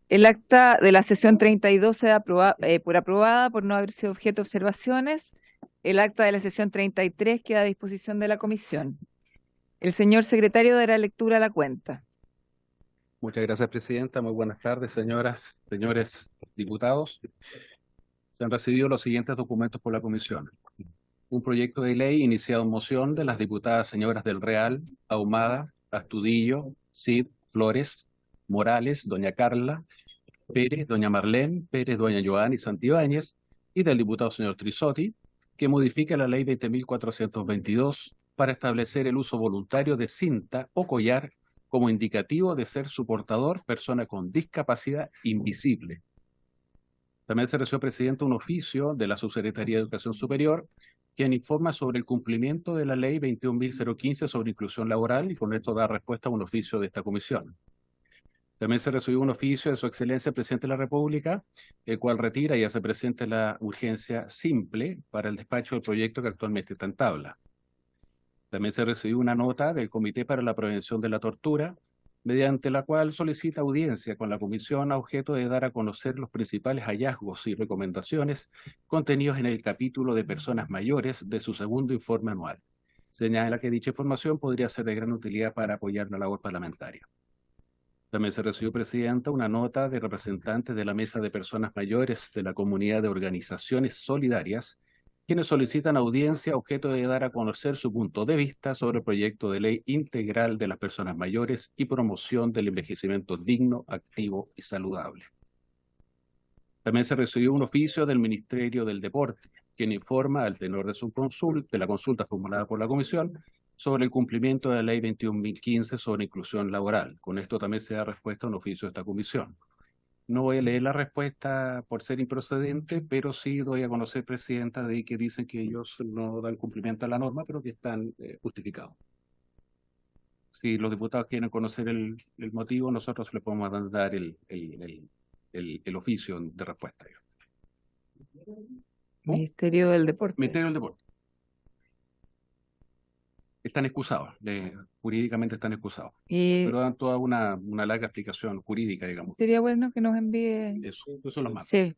El acta de la sesión 32 se da por aprobada por no haber sido objeto de observaciones. El acta de la sesión 33 queda a disposición de la comisión. El señor secretario dará lectura a la cuenta. Muchas gracias, presidenta. Muy buenas tardes, señoras, señores diputados. Se han recibido los siguientes documentos por la comisión. Un proyecto de ley iniciado en moción de las diputadas señoras del Real, Ahumada, Astudillo, Cid, Flores, Morales, doña Carla, Pérez, doña Marlene, Pérez, doña Joana y Santibáñez, y del diputado señor Trisotti, que modifica la ley 20.422 para establecer el uso voluntario de cinta o collar como indicativo de ser su portador persona con discapacidad invisible. También se recibió, presidente, un oficio de la Subsecretaría de Educación Superior, quien informa sobre el cumplimiento de la ley 21.015 sobre inclusión laboral, y con esto da respuesta a un oficio de esta comisión. También se recibió un oficio de su excelencia el presidente de la República, el cual retira y hace presente la urgencia simple para el despacho del proyecto que actualmente está en tabla. También se recibió una nota del Comité para la Prevención de la Tortura, mediante la cual solicita audiencia con la comisión a objeto de dar a conocer los principales hallazgos y recomendaciones contenidos en el capítulo de personas mayores de su segundo informe anual. Señala que dicha información podría ser de gran utilidad para apoyar la labor parlamentaria. También se recibió, presidenta, una nota de representantes de la Mesa de Personas Mayores de la Comunidad de Organizaciones Solidarias, quienes solicitan audiencia a objeto de dar a conocer su punto de vista sobre el proyecto de ley integral de las personas mayores y promoción del envejecimiento digno, activo y saludable. También se recibió un oficio del Ministerio del Deporte, quien informa al tenor de la consulta formulada por la comisión sobre el cumplimiento de la ley 21.015 sobre inclusión laboral. Con esto también se da respuesta a un oficio de esta comisión. No voy a leer la respuesta por ser improcedente, pero sí doy a conocer, presidenta, de que dicen que ellos no dan cumplimiento a la norma, pero que están justificados. Si los diputados quieren conocer el motivo, nosotros le podemos dar el oficio de respuesta. Ministerio del Deporte. Ministerio del Deporte. Están excusados, jurídicamente están excusados. Pero dan toda una larga explicación jurídica, digamos. Sería bueno que nos envíe. Eso lo mando. Sí.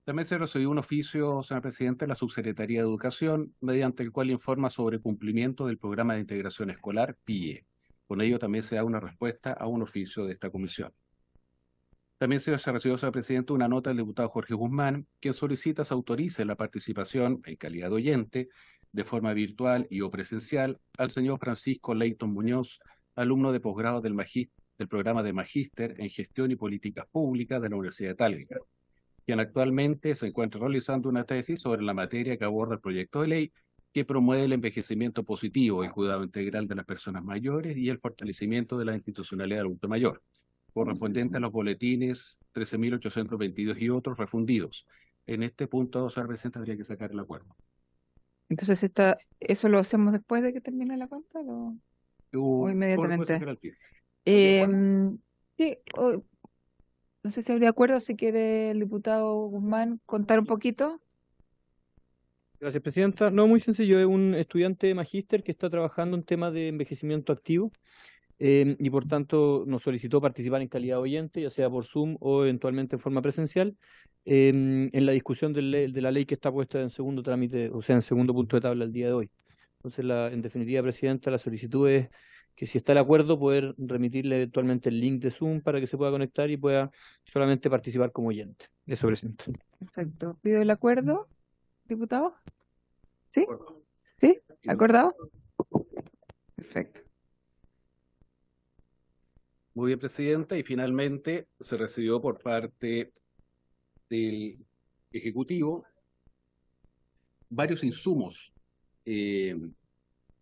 También se recibió un oficio, señor presidente, de la Subsecretaría de Educación, mediante el cual informa sobre cumplimiento del Programa de Integración Escolar, PIE. Con ello también se da una respuesta a un oficio de esta comisión. También se recibió, señor presidente, una nota del diputado Jorge Guzmán, quien solicita se autorice la participación en calidad de oyente, de forma virtual y o presencial, al señor Francisco Leighton Muñoz, alumno de posgrado del programa de Magíster en Gestión y Políticas Públicas de la Universidad de Talca, quien actualmente se encuentra realizando una tesis sobre la materia que aborda el proyecto de ley que promueve el envejecimiento positivo, el cuidado integral de las personas mayores y el fortalecimiento de la institucionalidad del adulto mayor, correspondiente a los boletines 13.822 y otros refundidos. En este punto, señor presidente, habría que sacar el acuerdo. Entonces, ¿eso lo hacemos después de que termine la cuenta o inmediatamente? Sí, no sé si habría acuerdo, si quiere el diputado Guzmán contar un poquito. Gracias, presidenta. No, muy sencillo, es un estudiante de magíster que está trabajando en temas de envejecimiento activo y por tanto nos solicitó participar en calidad de oyente, ya sea por Zoom o eventualmente en forma presencial, en la discusión de la ley que está puesta en segundo trámite, o sea, en segundo punto de tabla el día de hoy. Entonces, en definitiva, presidenta, la solicitud es que si está de acuerdo, poder remitirle eventualmente el link de Zoom para que se pueda conectar y pueda solamente participar como oyente. Eso, presidenta. Perfecto. ¿Pido el acuerdo, diputado? ¿Sí? ¿Sí? ¿Acordado? Perfecto. Muy bien, presidenta. Y finalmente se recibió por parte del Ejecutivo varios insumos,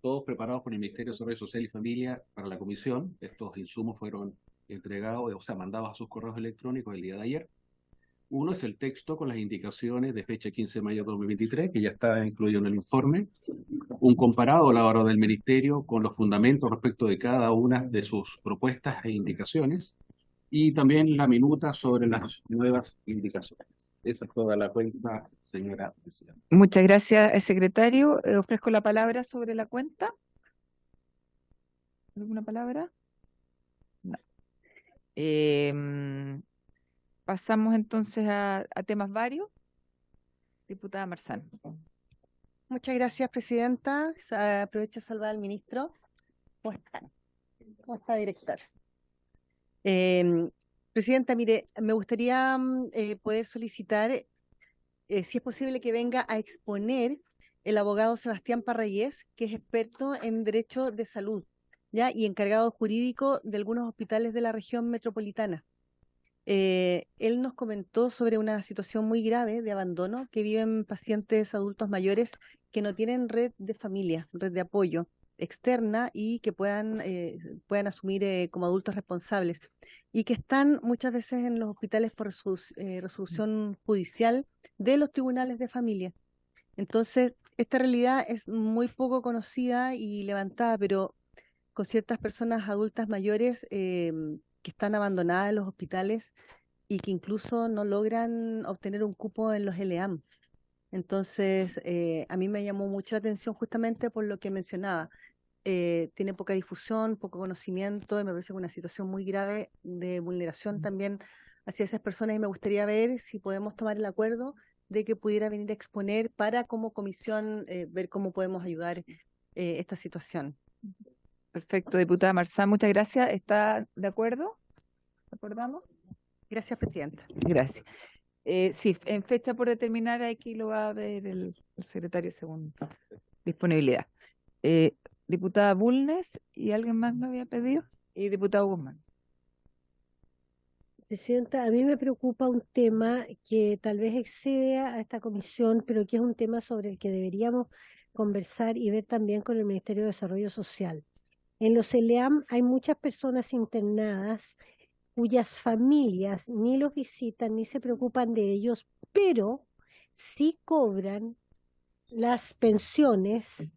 todos preparados por el Ministerio de Desarrollo Social y Familia para la comisión. Estos insumos fueron entregados, o sea, mandados a sus correos electrónicos el día de ayer. Uno es el texto con las indicaciones de fecha 15 de mayo de 2023, que ya está incluido en el informe. Un comparado elaborado del Ministerio con los fundamentos respecto de cada una de sus propuestas e indicaciones. y también la minuta sobre las nuevas indicaciones. Esa es toda la cuenta, señora presidenta. Muchas gracias, secretario. Ofrezco la palabra sobre la cuenta. ¿Alguna palabra? No. Pasamos entonces a temas varios. Diputada Marzán. Muchas gracias, presidenta. Aprovecho de saludar al ministro. ¿Cómo están? ¿Cómo está, director? Presidenta, mire, me gustaría poder solicitar, si es posible, que venga a exponer el abogado Sebastián Parrayés, que es experto en derecho de salud, ¿ya? Y encargado jurídico de algunos hospitales de la región metropolitana. Él nos comentó sobre una situación muy grave de abandono que viven pacientes adultos mayores que no tienen red de familia, red de apoyo externa y que puedan asumir como adultos responsables y que están muchas veces en los hospitales por resolución judicial de los tribunales de familia. Entonces, esta realidad es muy poco conocida y levantada, pero con ciertas personas adultas mayores que están abandonadas en los hospitales y que incluso no logran obtener un cupo en los LEAM. Entonces, a mí me llamó mucho la atención justamente por lo que mencionaba. Tiene poca difusión, poco conocimiento, y me parece una situación muy grave de vulneración también hacia esas personas, y me gustaría ver si podemos tomar el acuerdo de que pudiera venir a exponer para como comisión ver cómo podemos ayudar esta situación. Perfecto, diputada Marzán, muchas gracias. ¿Está de acuerdo? ¿Acordamos? Gracias, presidenta. Gracias. Sí, en fecha por determinar, aquí lo va a ver el secretario según disponibilidad. Diputada Bulnes, ¿y alguien más me había pedido? Y diputado Guzmán. Presidenta, a mí me preocupa un tema que tal vez excede a esta comisión, pero que es un tema sobre el que deberíamos conversar y ver también con el Ministerio de Desarrollo Social. En los ELEAM hay muchas personas internadas cuyas familias ni los visitan ni se preocupan de ellos, pero sí cobran las pensiones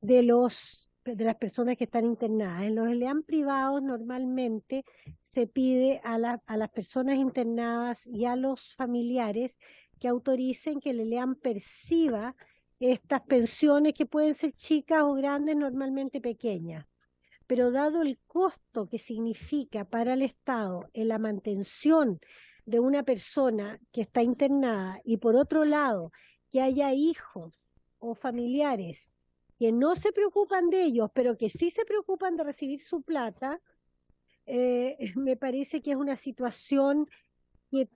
de las personas que están internadas. En los ELEAM privados normalmente se pide a las personas internadas y a los familiares que autoricen que el ELEAM perciba estas pensiones, que pueden ser chicas o grandes, normalmente pequeñas. Pero dado el costo que significa para el Estado en la mantención de una persona que está internada, y por otro lado, que haya hijos o familiares que no se preocupan de ellos, pero que sí se preocupan de recibir su plata, me parece que es una situación que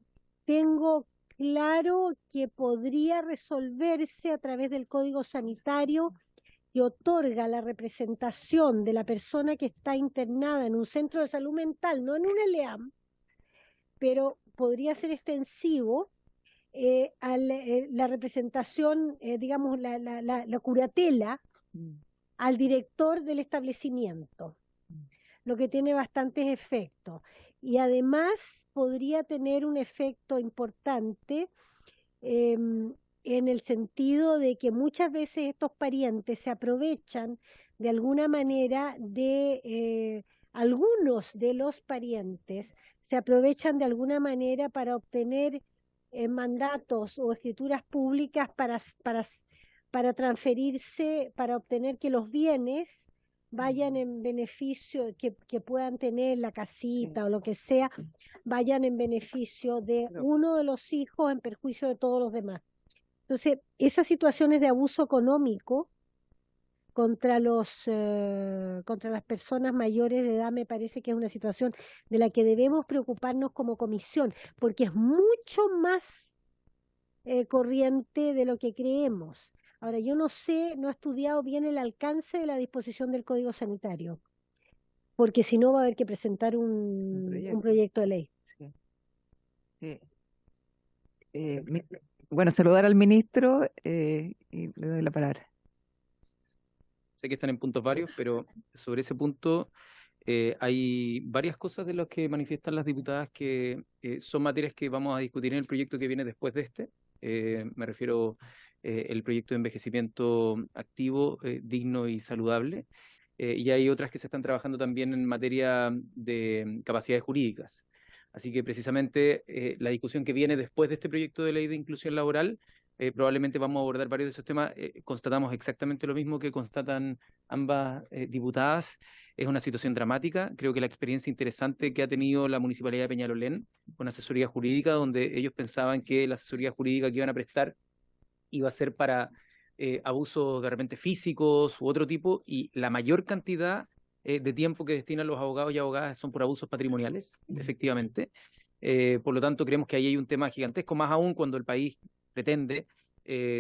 tengo claro que podría resolverse a través del Código Sanitario, que otorga la representación de la persona que está internada en un centro de salud mental, no en un ELEAM, pero podría ser extensivo a la representación, digamos, la curatela al director del establecimiento, lo que tiene bastantes efectos. Y además podría tener un efecto importante en el sentido de que muchas veces estos parientes se aprovechan de alguna manera de algunos de los parientes, se aprovechan de alguna manera para obtener mandatos o escrituras públicas para transferirse, para obtener que los bienes vayan en beneficio, que puedan tener la casita o lo que sea, vayan en beneficio de uno de los hijos en perjuicio de todos los demás. Entonces, esas situaciones de abuso económico contra las personas mayores de edad me parece que es una situación de la que debemos preocuparnos como comisión, porque es mucho más corriente de lo que creemos. Ahora, yo no sé, no he estudiado bien el alcance de la disposición del Código Sanitario, porque si no va a haber que presentar un proyecto de ley. Sí. Bueno, saludar al ministro y le doy la palabra. Sé que están en puntos varios, pero sobre ese punto hay varias cosas de las que manifiestan las diputadas que son materias que vamos a discutir en el proyecto que viene después de este. Me refiero el proyecto de envejecimiento activo, digno y saludable. y hay otras que se están trabajando también en materia de capacidades jurídicas. Así que precisamente la discusión que viene después de este proyecto de ley de inclusión laboral, probablemente vamos a abordar varios de esos temas. Constatamos exactamente lo mismo que constatan ambas diputadas. Es una situación dramática. Creo que la experiencia interesante que ha tenido la Municipalidad de Peñalolén con asesoría jurídica, donde ellos pensaban que la asesoría jurídica que iban a prestar iba a ser para abusos de repente físicos u otro tipo, y la mayor cantidad de tiempo que destinan los abogados y abogadas son por abusos patrimoniales, efectivamente. Por lo tanto, creemos que ahí hay un tema gigantesco, más aún cuando el país pretende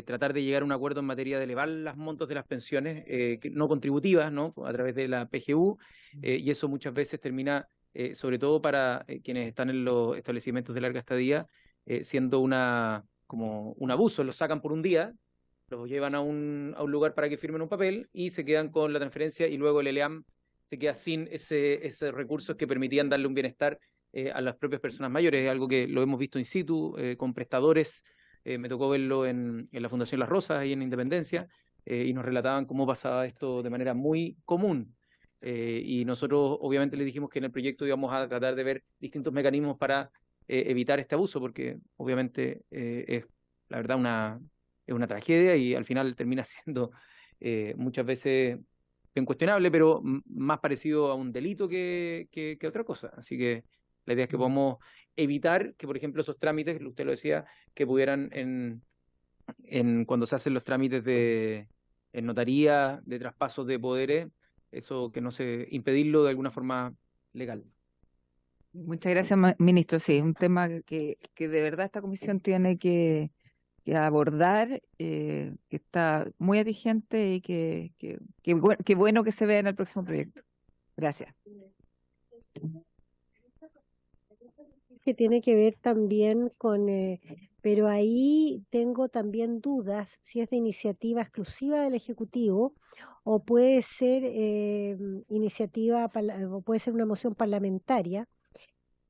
tratar de llegar a un acuerdo en materia de elevar los montos de las pensiones no contributivas, ¿no? A través de la PGU, y eso muchas veces termina, sobre todo para quienes están en los establecimientos de larga estadía, siendo como un abuso. Los sacan por un día, los llevan a un lugar para que firmen un papel y se quedan con la transferencia, y luego el ELEAM se queda sin ese recursos que permitían darle un bienestar a las propias personas mayores. Es algo que lo hemos visto in situ con prestadores. Me tocó verlo en la Fundación Las Rosas, ahí en Independencia, y nos relataban cómo pasaba esto de manera muy común. Y nosotros obviamente le dijimos que en el proyecto íbamos a tratar de ver distintos mecanismos para evitar este abuso, porque obviamente es la verdad es una tragedia, y al final termina siendo muchas veces bien cuestionable, pero más parecido a un delito que otra cosa. Así que la idea es que podamos evitar que, por ejemplo, esos trámites, usted lo decía, que pudieran cuando se hacen los trámites en notaría, de traspasos de poderes, eso que no se impedirlo de alguna forma legal. Muchas gracias, ministro. Sí, es un tema que de verdad esta comisión tiene que abordar, que está muy atingente y que bueno que se vea en el próximo proyecto. Gracias. Que tiene que ver también con, pero ahí tengo también dudas si es de iniciativa exclusiva del Ejecutivo o puede ser o puede ser una moción parlamentaria,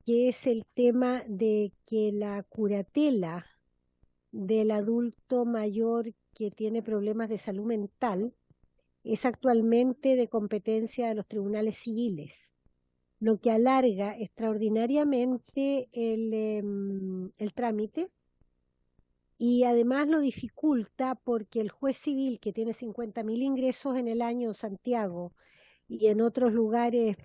que es el tema de que la curatela del adulto mayor que tiene problemas de salud mental es actualmente de competencia de los tribunales civiles, lo que alarga extraordinariamente el trámite, y además lo dificulta porque el juez civil, que tiene 50.000 ingresos en el año en Santiago y en otros lugares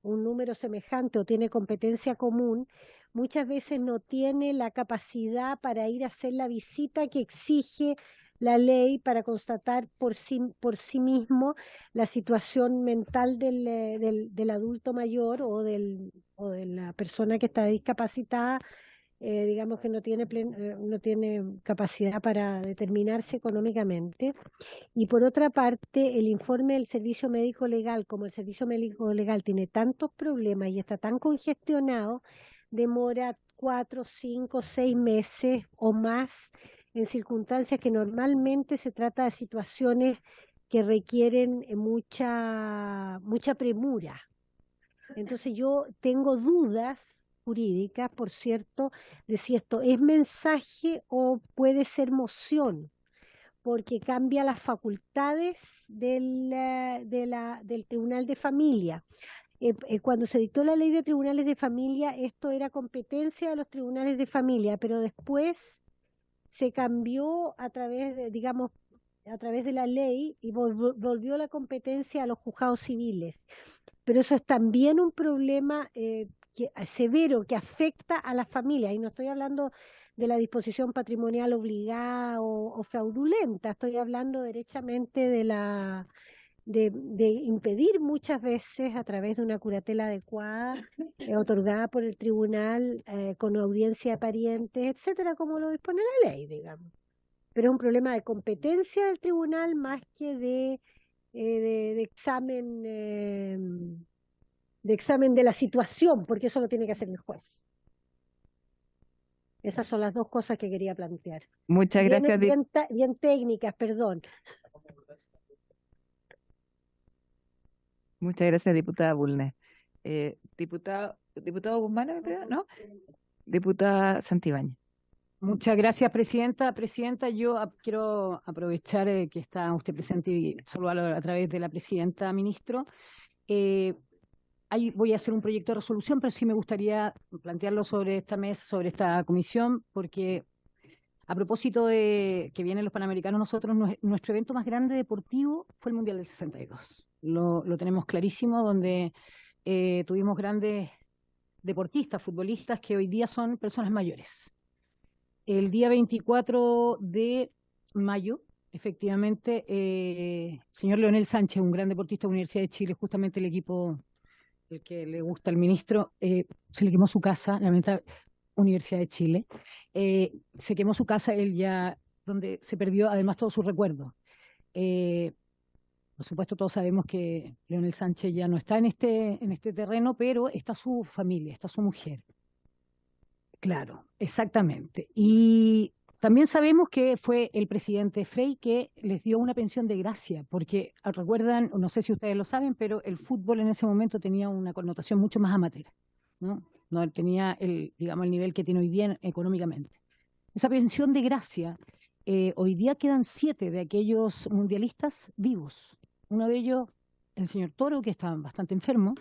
un número semejante o tiene competencia común, muchas veces no tiene la capacidad para ir a hacer la visita que exige la ley para constatar por sí mismo la situación mental del adulto mayor o de la persona que está discapacitada, digamos que no tiene capacidad para determinarse económicamente. Y por otra parte, el informe del servicio médico legal, como el servicio médico legal tiene tantos problemas y está tan congestionado, demora 4, 5, 6 meses o más, en circunstancias que normalmente se trata de situaciones que requieren mucha premura. Entonces yo tengo dudas jurídicas, por cierto, de si esto es mensaje o puede ser moción, porque cambia las facultades del Tribunal de Familia. Cuando se dictó la ley de tribunales de familia, esto era competencia de los tribunales de familia, pero después se cambió a través de la ley, y volvió la competencia a los juzgados civiles. Pero eso es también un problema severo que afecta a las familias, y no estoy hablando de la disposición patrimonial obligada o fraudulenta, estoy hablando derechamente de impedir muchas veces, a través de una curatela adecuada, otorgada por el tribunal, con audiencia de parientes, etcétera, como lo dispone la ley, digamos. Pero es un problema de competencia del tribunal más que de examen, de la situación, porque eso lo tiene que hacer el juez. Esas son las dos cosas que quería plantear. Muchas gracias. Bien técnicas, perdón. Muchas gracias, diputada Bulnes. Diputado Guzmán, ¿no? Diputada Santibáñez. Muchas gracias, presidenta. Presidenta, yo quiero aprovechar que está usted presente y saludarlo a través de la presidenta, ministro. Ahí voy a hacer un proyecto de resolución, pero sí me gustaría plantearlo sobre esta mesa, sobre esta comisión, porque a propósito de que vienen los Panamericanos, nuestro evento más grande deportivo fue el Mundial del 62. Lo tenemos clarísimo, donde tuvimos grandes deportistas, futbolistas, que hoy día son personas mayores. El día 24 de mayo, efectivamente, señor Leonel Sánchez, un gran deportista de la Universidad de Chile, justamente el equipo el que le gusta al ministro, se le quemó su casa, lamentablemente, Universidad de Chile, se quemó su casa, él ya, donde se perdió además todo su recuerdo. Por supuesto, todos sabemos que Leonel Sánchez ya no está en este terreno, pero está su familia, está su mujer. Claro, exactamente. Y también sabemos que fue el presidente Frei que les dio una pensión de gracia, porque recuerdan, no sé si ustedes lo saben, pero el fútbol en ese momento tenía una connotación mucho más amateur, ¿no? No tenía digamos, el nivel que tiene hoy día económicamente. Esa pensión de gracia, hoy día quedan 7 de aquellos mundialistas vivos. Uno de ellos, el señor Toro, que está bastante enfermo,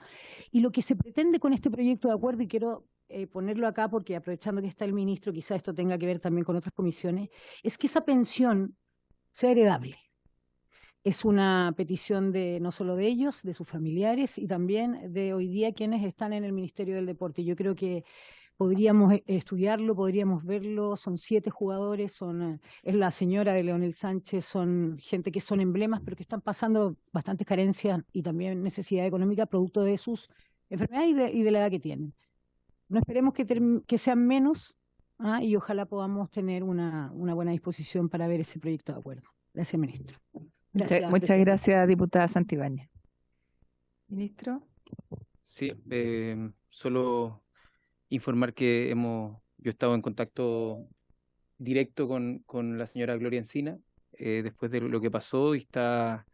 y lo que se pretende con este proyecto de acuerdo, y quiero ponerlo acá porque aprovechando que está el ministro, quizá esto tenga que ver también con otras comisiones, es que esa pensión sea heredable. Es una petición de no solo de ellos, de sus familiares y también de hoy día quienes están en el Ministerio del Deporte. Yo creo que podríamos estudiarlo, podríamos verlo, son 7 jugadores, es la señora de Leonel Sánchez, son gente que son emblemas, pero que están pasando bastantes carencias y también necesidad económica producto de sus enfermedades y de la edad que tienen. No esperemos que sean menos, y ojalá podamos tener una buena disposición para ver ese proyecto de acuerdo. Gracias, ministro. Muchas presidenta. gracias, diputada Santibáñez. Ministro. Sí, solo informar que yo he estado en contacto directo con la señora Gloria Encina después de lo que pasó, y está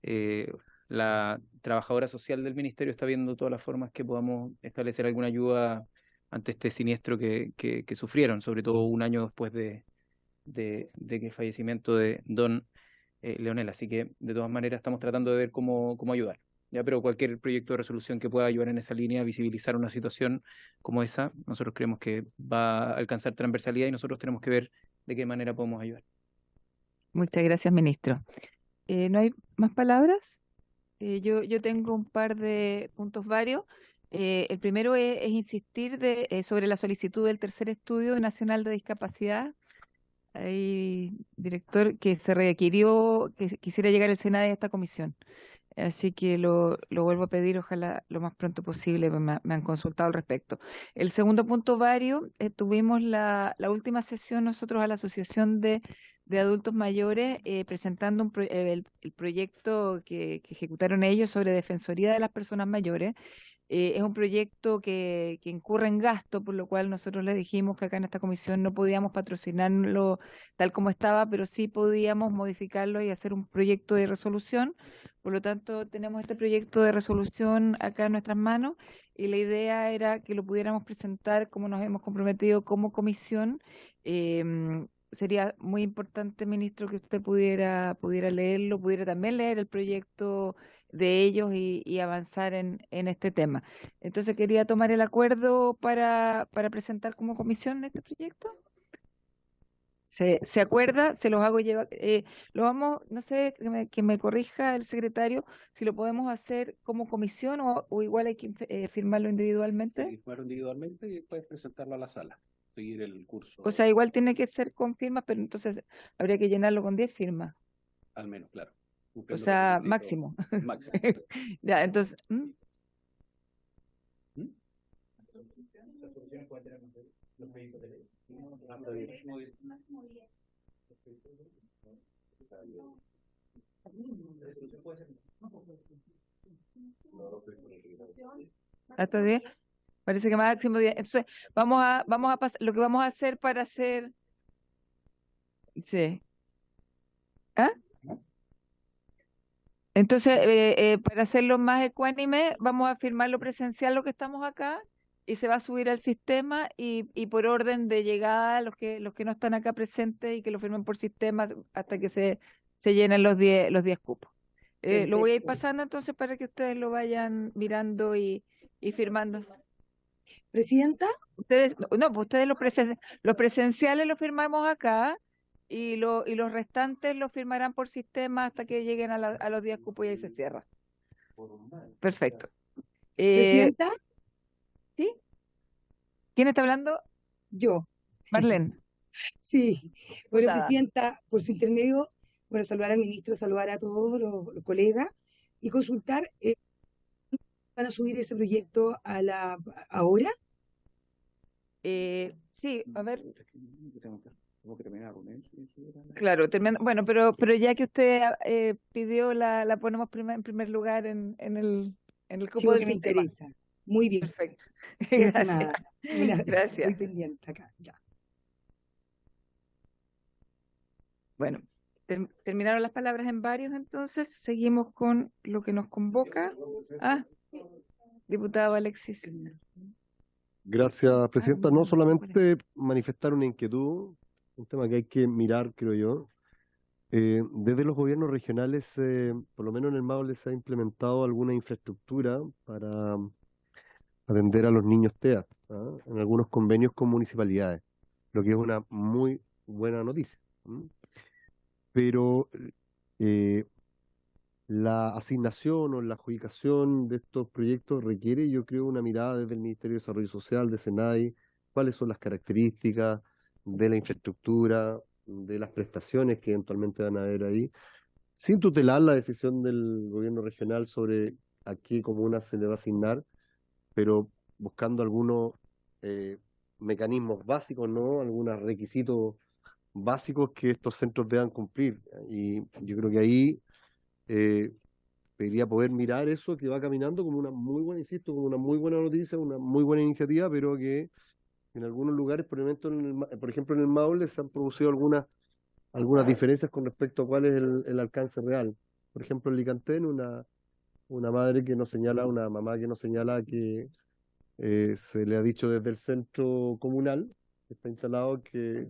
la trabajadora social del ministerio está viendo todas las formas que podamos establecer alguna ayuda ante este siniestro que sufrieron, sobre todo un año después de que el fallecimiento de don Leonel. Así que de todas maneras estamos tratando de ver cómo ayudar. Ya, pero cualquier proyecto de resolución que pueda ayudar en esa línea, visibilizar una situación como esa, nosotros creemos que va a alcanzar transversalidad y nosotros tenemos que ver de qué manera podemos ayudar. Muchas gracias, ministro. ¿No hay más palabras? Yo tengo un par de puntos varios. El primero es insistir sobre la solicitud del tercer estudio nacional de discapacidad. Hay director que se requirió que quisiera llegar el Senado a esta comisión. Así que lo vuelvo a pedir, ojalá lo más pronto posible, me han consultado al respecto. El segundo punto, tuvimos la última sesión nosotros a la Asociación de Adultos Mayores presentando el proyecto que ejecutaron ellos sobre Defensoría de las Personas Mayores. Es un proyecto que incurre en gasto, por lo cual nosotros les dijimos que acá en esta comisión no podíamos patrocinarlo tal como estaba, pero sí podíamos modificarlo y hacer un proyecto de resolución. Por lo tanto, tenemos este proyecto de resolución acá en nuestras manos y la idea era que lo pudiéramos presentar como nos hemos comprometido como comisión. Sería muy importante, ministro, que usted pudiera leerlo, pudiera también leer el proyecto de ellos y avanzar en este tema. Entonces quería tomar el acuerdo para presentar como comisión este proyecto. ¿Se acuerda? Se los hago llevar. Lo vamos, no sé, que me corrija el secretario, si lo podemos hacer como comisión o igual hay que firmarlo individualmente. Firmarlo individualmente y después presentarlo a la sala, seguir el curso. O sea, igual tiene que ser con firmas, pero entonces habría que llenarlo con 10 firmas. Al menos, claro. O sea, máximo. Máximo. Ya, entonces. ¿Hasta 10? Parece que máximo 10. Entonces, vamos a pasar, lo que vamos a hacer para hacer. Sí. ¿Ah? Entonces, para hacerlo más ecuánime, vamos a firmarlo presencial lo que estamos acá y se va a subir al sistema y por orden de llegada, los que no están acá presentes y que lo firmen por sistema hasta que se llenen los 10 cupos. Lo voy a ir Perfecto. pasando entonces para que ustedes lo vayan mirando y firmando. Presidenta, Ustedes, no, pues ustedes los presenciales los firmamos acá y los restantes los firmarán por sistema hasta que lleguen a los 10 cupos y ahí se cierra. Perfecto. presidenta, ¿Sí? ¿Quién está hablando? yo. Marlene. Sí, bueno, Diputada. presidenta, por su intermedio, bueno, saludar al ministro, saludar a todos los colegas y consultar, ¿van a subir ese proyecto ahora? Sí, a ver. Claro, bueno, pero ya que usted pidió, la ponemos en primer lugar en el Sí, cupo del porque me sistema. interesa. Muy bien, Perfecto. ya Gracias. estimada. Un abrazo, Gracias. estoy pendiente acá, ya. Bueno, terminaron las palabras en varios, entonces seguimos con lo que nos convoca. Diputado Alexis. Gracias, Presidenta. No bueno, solamente manifestar una inquietud, un tema que hay que mirar, creo yo. Desde los gobiernos regionales, por lo menos en el Maule, se ha implementado alguna infraestructura para atender a los niños TEA, en algunos convenios con municipalidades, lo que es una muy buena noticia. Pero la asignación o la adjudicación de estos proyectos requiere, yo creo, una mirada desde el Ministerio de Desarrollo Social, de SENAI, cuáles son las características de la infraestructura, de las prestaciones que eventualmente van a haber ahí, sin tutelar la decisión del gobierno regional sobre a qué comuna se le va a asignar, pero buscando algunos mecanismos básicos, ¿no? Algunos requisitos básicos que estos centros deban cumplir. Y yo creo que ahí debería poder mirar eso que va caminando como una muy buena, insisto, como una muy buena noticia, una muy buena iniciativa, pero que en algunos lugares, por ejemplo en el Maule, se han producido algunas diferencias con respecto a cuál es el alcance real. Por ejemplo, en Licantén, una madre que nos señala, una mamá que nos señala que se le ha dicho desde el centro comunal, que está instalado, que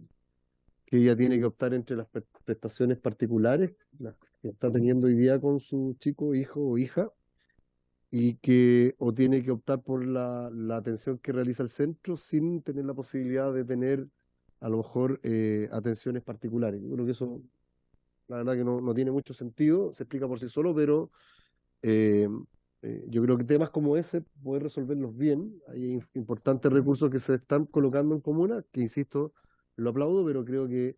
ella tiene que optar entre las prestaciones particulares, las que está teniendo hoy día con su chico, hijo o hija, y que o tiene que optar por la atención que realiza el centro sin tener la posibilidad de tener a lo mejor atenciones particulares. Yo creo que eso, la verdad que no tiene mucho sentido, se explica por sí solo, pero yo creo que temas como ese, poder resolverlos bien, hay importantes recursos que se están colocando en comunas, que insisto, lo aplaudo, pero creo que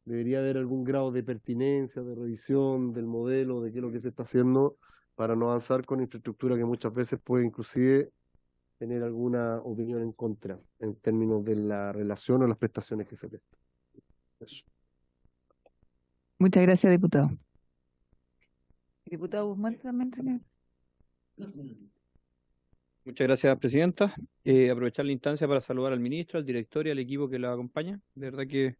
debería haber algún grado de pertinencia, de revisión del modelo, de qué es lo que se está haciendo para no avanzar con infraestructura que muchas veces puede inclusive tener alguna opinión en contra en términos de la relación o las prestaciones que se prestan. Eso. Muchas gracias, diputado. Diputado Guzmán también tiene. Muchas gracias, Presidenta. Aprovechar la instancia para saludar al ministro, al director y al equipo que lo acompaña. De verdad que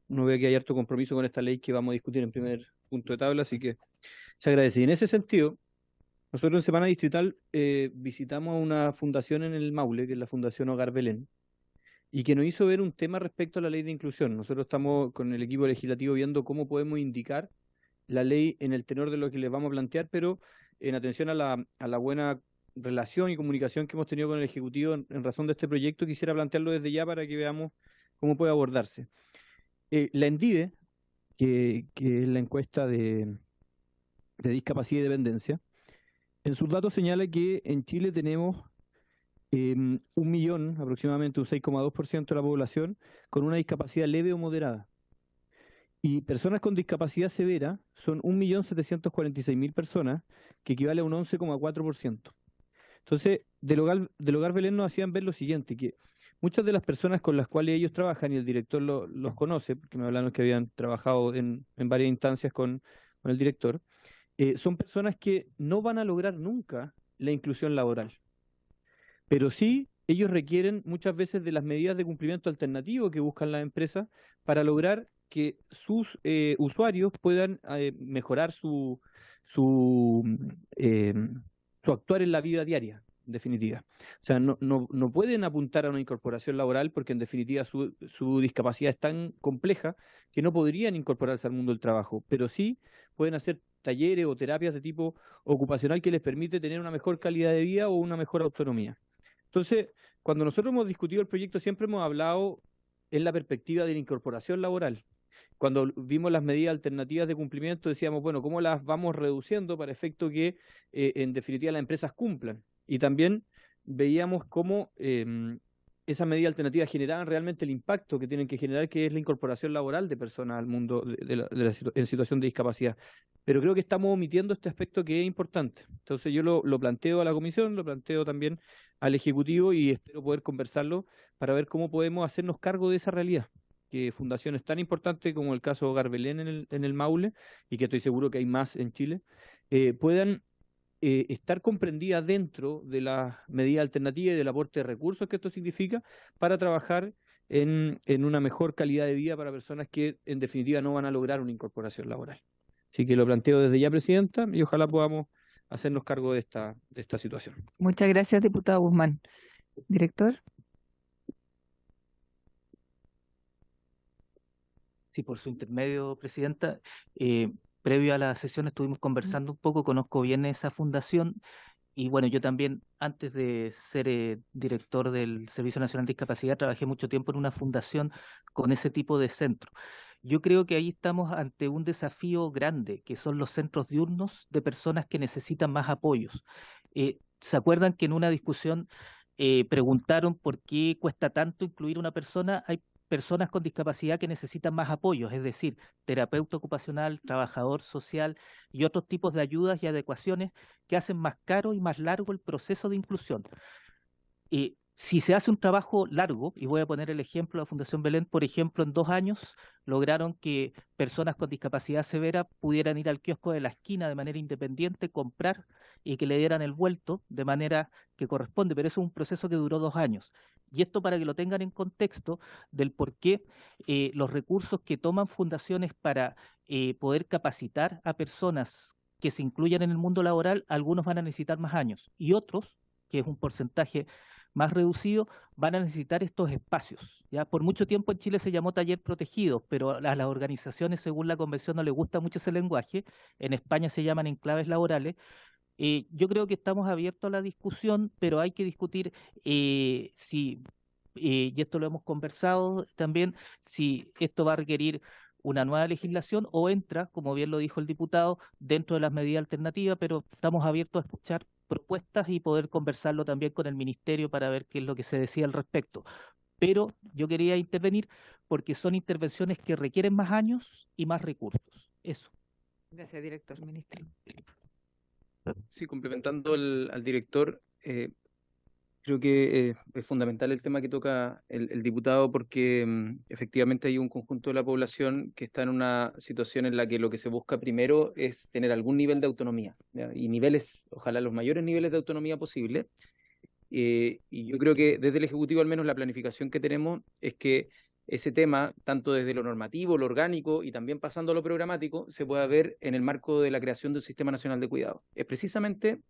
uno ve que hay harto compromiso con esta ley que vamos a discutir en primer punto de tabla, así que se agradece. Y en ese sentido, nosotros en Semana Distrital visitamos a una fundación en el Maule, que es la Fundación Hogar Belén, y que nos hizo ver un tema respecto a la ley de inclusión. Nosotros estamos con el equipo legislativo viendo cómo podemos indicar la ley en el tenor de lo que les vamos a plantear, pero en atención a la buena relación y comunicación que hemos tenido con el Ejecutivo en razón de este proyecto, quisiera plantearlo desde ya para que veamos cómo puede abordarse. La ENDIDE, que es la encuesta de discapacidad y dependencia, en sus datos señala que en Chile tenemos 1 millón, aproximadamente un 6,2% de la población, con una discapacidad leve o moderada. Y personas con discapacidad severa son 1.746.000 personas, que equivale a un 11,4%. Entonces, del Hogar Belén nos hacían ver lo siguiente, que muchas de las personas con las cuales ellos trabajan, y el director los conoce, porque me hablaron que habían trabajado en varias instancias con el director, son personas que no van a lograr nunca la inclusión laboral. Pero sí, ellos requieren muchas veces de las medidas de cumplimiento alternativo que buscan las empresas para lograr que sus usuarios puedan mejorar su actuar en la vida diaria. en definitiva. O sea, no pueden apuntar a una incorporación laboral porque en definitiva su discapacidad es tan compleja que no podrían incorporarse al mundo del trabajo, pero sí pueden hacer talleres o terapias de tipo ocupacional que les permite tener una mejor calidad de vida o una mejor autonomía. Entonces, cuando nosotros hemos discutido el proyecto, siempre hemos hablado en la perspectiva de la incorporación laboral. Cuando vimos las medidas alternativas de cumplimiento, decíamos, bueno, ¿cómo las vamos reduciendo para efecto que, en definitiva, las empresas cumplan? Y también veíamos cómo esas medidas alternativas generaban realmente el impacto que tienen que generar, que es la incorporación laboral de personas al mundo en situación de discapacidad. Pero creo que estamos omitiendo este aspecto que es importante. Entonces yo lo planteo a la comisión, lo planteo también al Ejecutivo y espero poder conversarlo para ver cómo podemos hacernos cargo de esa realidad, que fundaciones tan importantes como el caso Hogar Belén en el Maule, y que estoy seguro que hay más en Chile, puedan estar comprendidas dentro de las medidas alternativas y del aporte de recursos que esto significa para trabajar en una mejor calidad de vida para personas que en definitiva no van a lograr una incorporación laboral. Así que lo planteo desde ya, Presidenta, y ojalá podamos hacernos cargo de esta situación. Muchas gracias, diputado Guzmán. Director. Sí, por su intermedio, Presidenta. Previo a la sesión estuvimos conversando un poco, conozco bien esa fundación y bueno, yo también antes de ser director del Servicio Nacional de Discapacidad trabajé mucho tiempo en una fundación con ese tipo de centro. Yo creo que ahí estamos ante un desafío grande, que son los centros diurnos de personas que necesitan más apoyos. ¿Se acuerdan que en una discusión preguntaron por qué cuesta tanto incluir una persona? Hay personas con discapacidad que necesitan más apoyos, es decir, terapeuta ocupacional, trabajador social y otros tipos de ayudas y adecuaciones que hacen más caro y más largo el proceso de inclusión. Si se hace un trabajo largo, y voy a poner el ejemplo de la Fundación Belén, por ejemplo, en 2 años lograron que personas con discapacidad severa pudieran ir al kiosco de la esquina de manera independiente, comprar y que le dieran el vuelto de manera que corresponde, pero eso es un proceso que duró 2 años. Y esto para que lo tengan en contexto del por qué los recursos que toman fundaciones para poder capacitar a personas que se incluyan en el mundo laboral, algunos van a necesitar más años y otros, que es un porcentaje más reducido, van a necesitar estos espacios. ¿Ya? Por mucho tiempo en Chile se llamó taller protegido, pero a las organizaciones, según la convención, no les gusta mucho ese lenguaje. En España se llaman enclaves laborales. Yo creo que estamos abiertos a la discusión, pero hay que discutir si, y esto lo hemos conversado también, si esto va a requerir una nueva legislación o entra, como bien lo dijo el diputado, dentro de las medidas alternativas, pero estamos abiertos a escuchar propuestas y poder conversarlo también con el Ministerio para ver qué es lo que se decía al respecto. Pero yo quería intervenir porque son intervenciones que requieren más años y más recursos. Eso. Gracias, director. Ministro. Sí, complementando al director, creo que es fundamental el tema que toca el diputado porque efectivamente hay un conjunto de la población que está en una situación en la que lo que se busca primero es tener algún nivel de autonomía, ¿ya? Y niveles, ojalá los mayores niveles de autonomía posible. Y yo creo que desde el Ejecutivo al menos la planificación que tenemos es que ese tema, tanto desde lo normativo, lo orgánico y también pasando a lo programático, se pueda ver en el marco de la creación de un Sistema Nacional de Cuidado. Es precisamente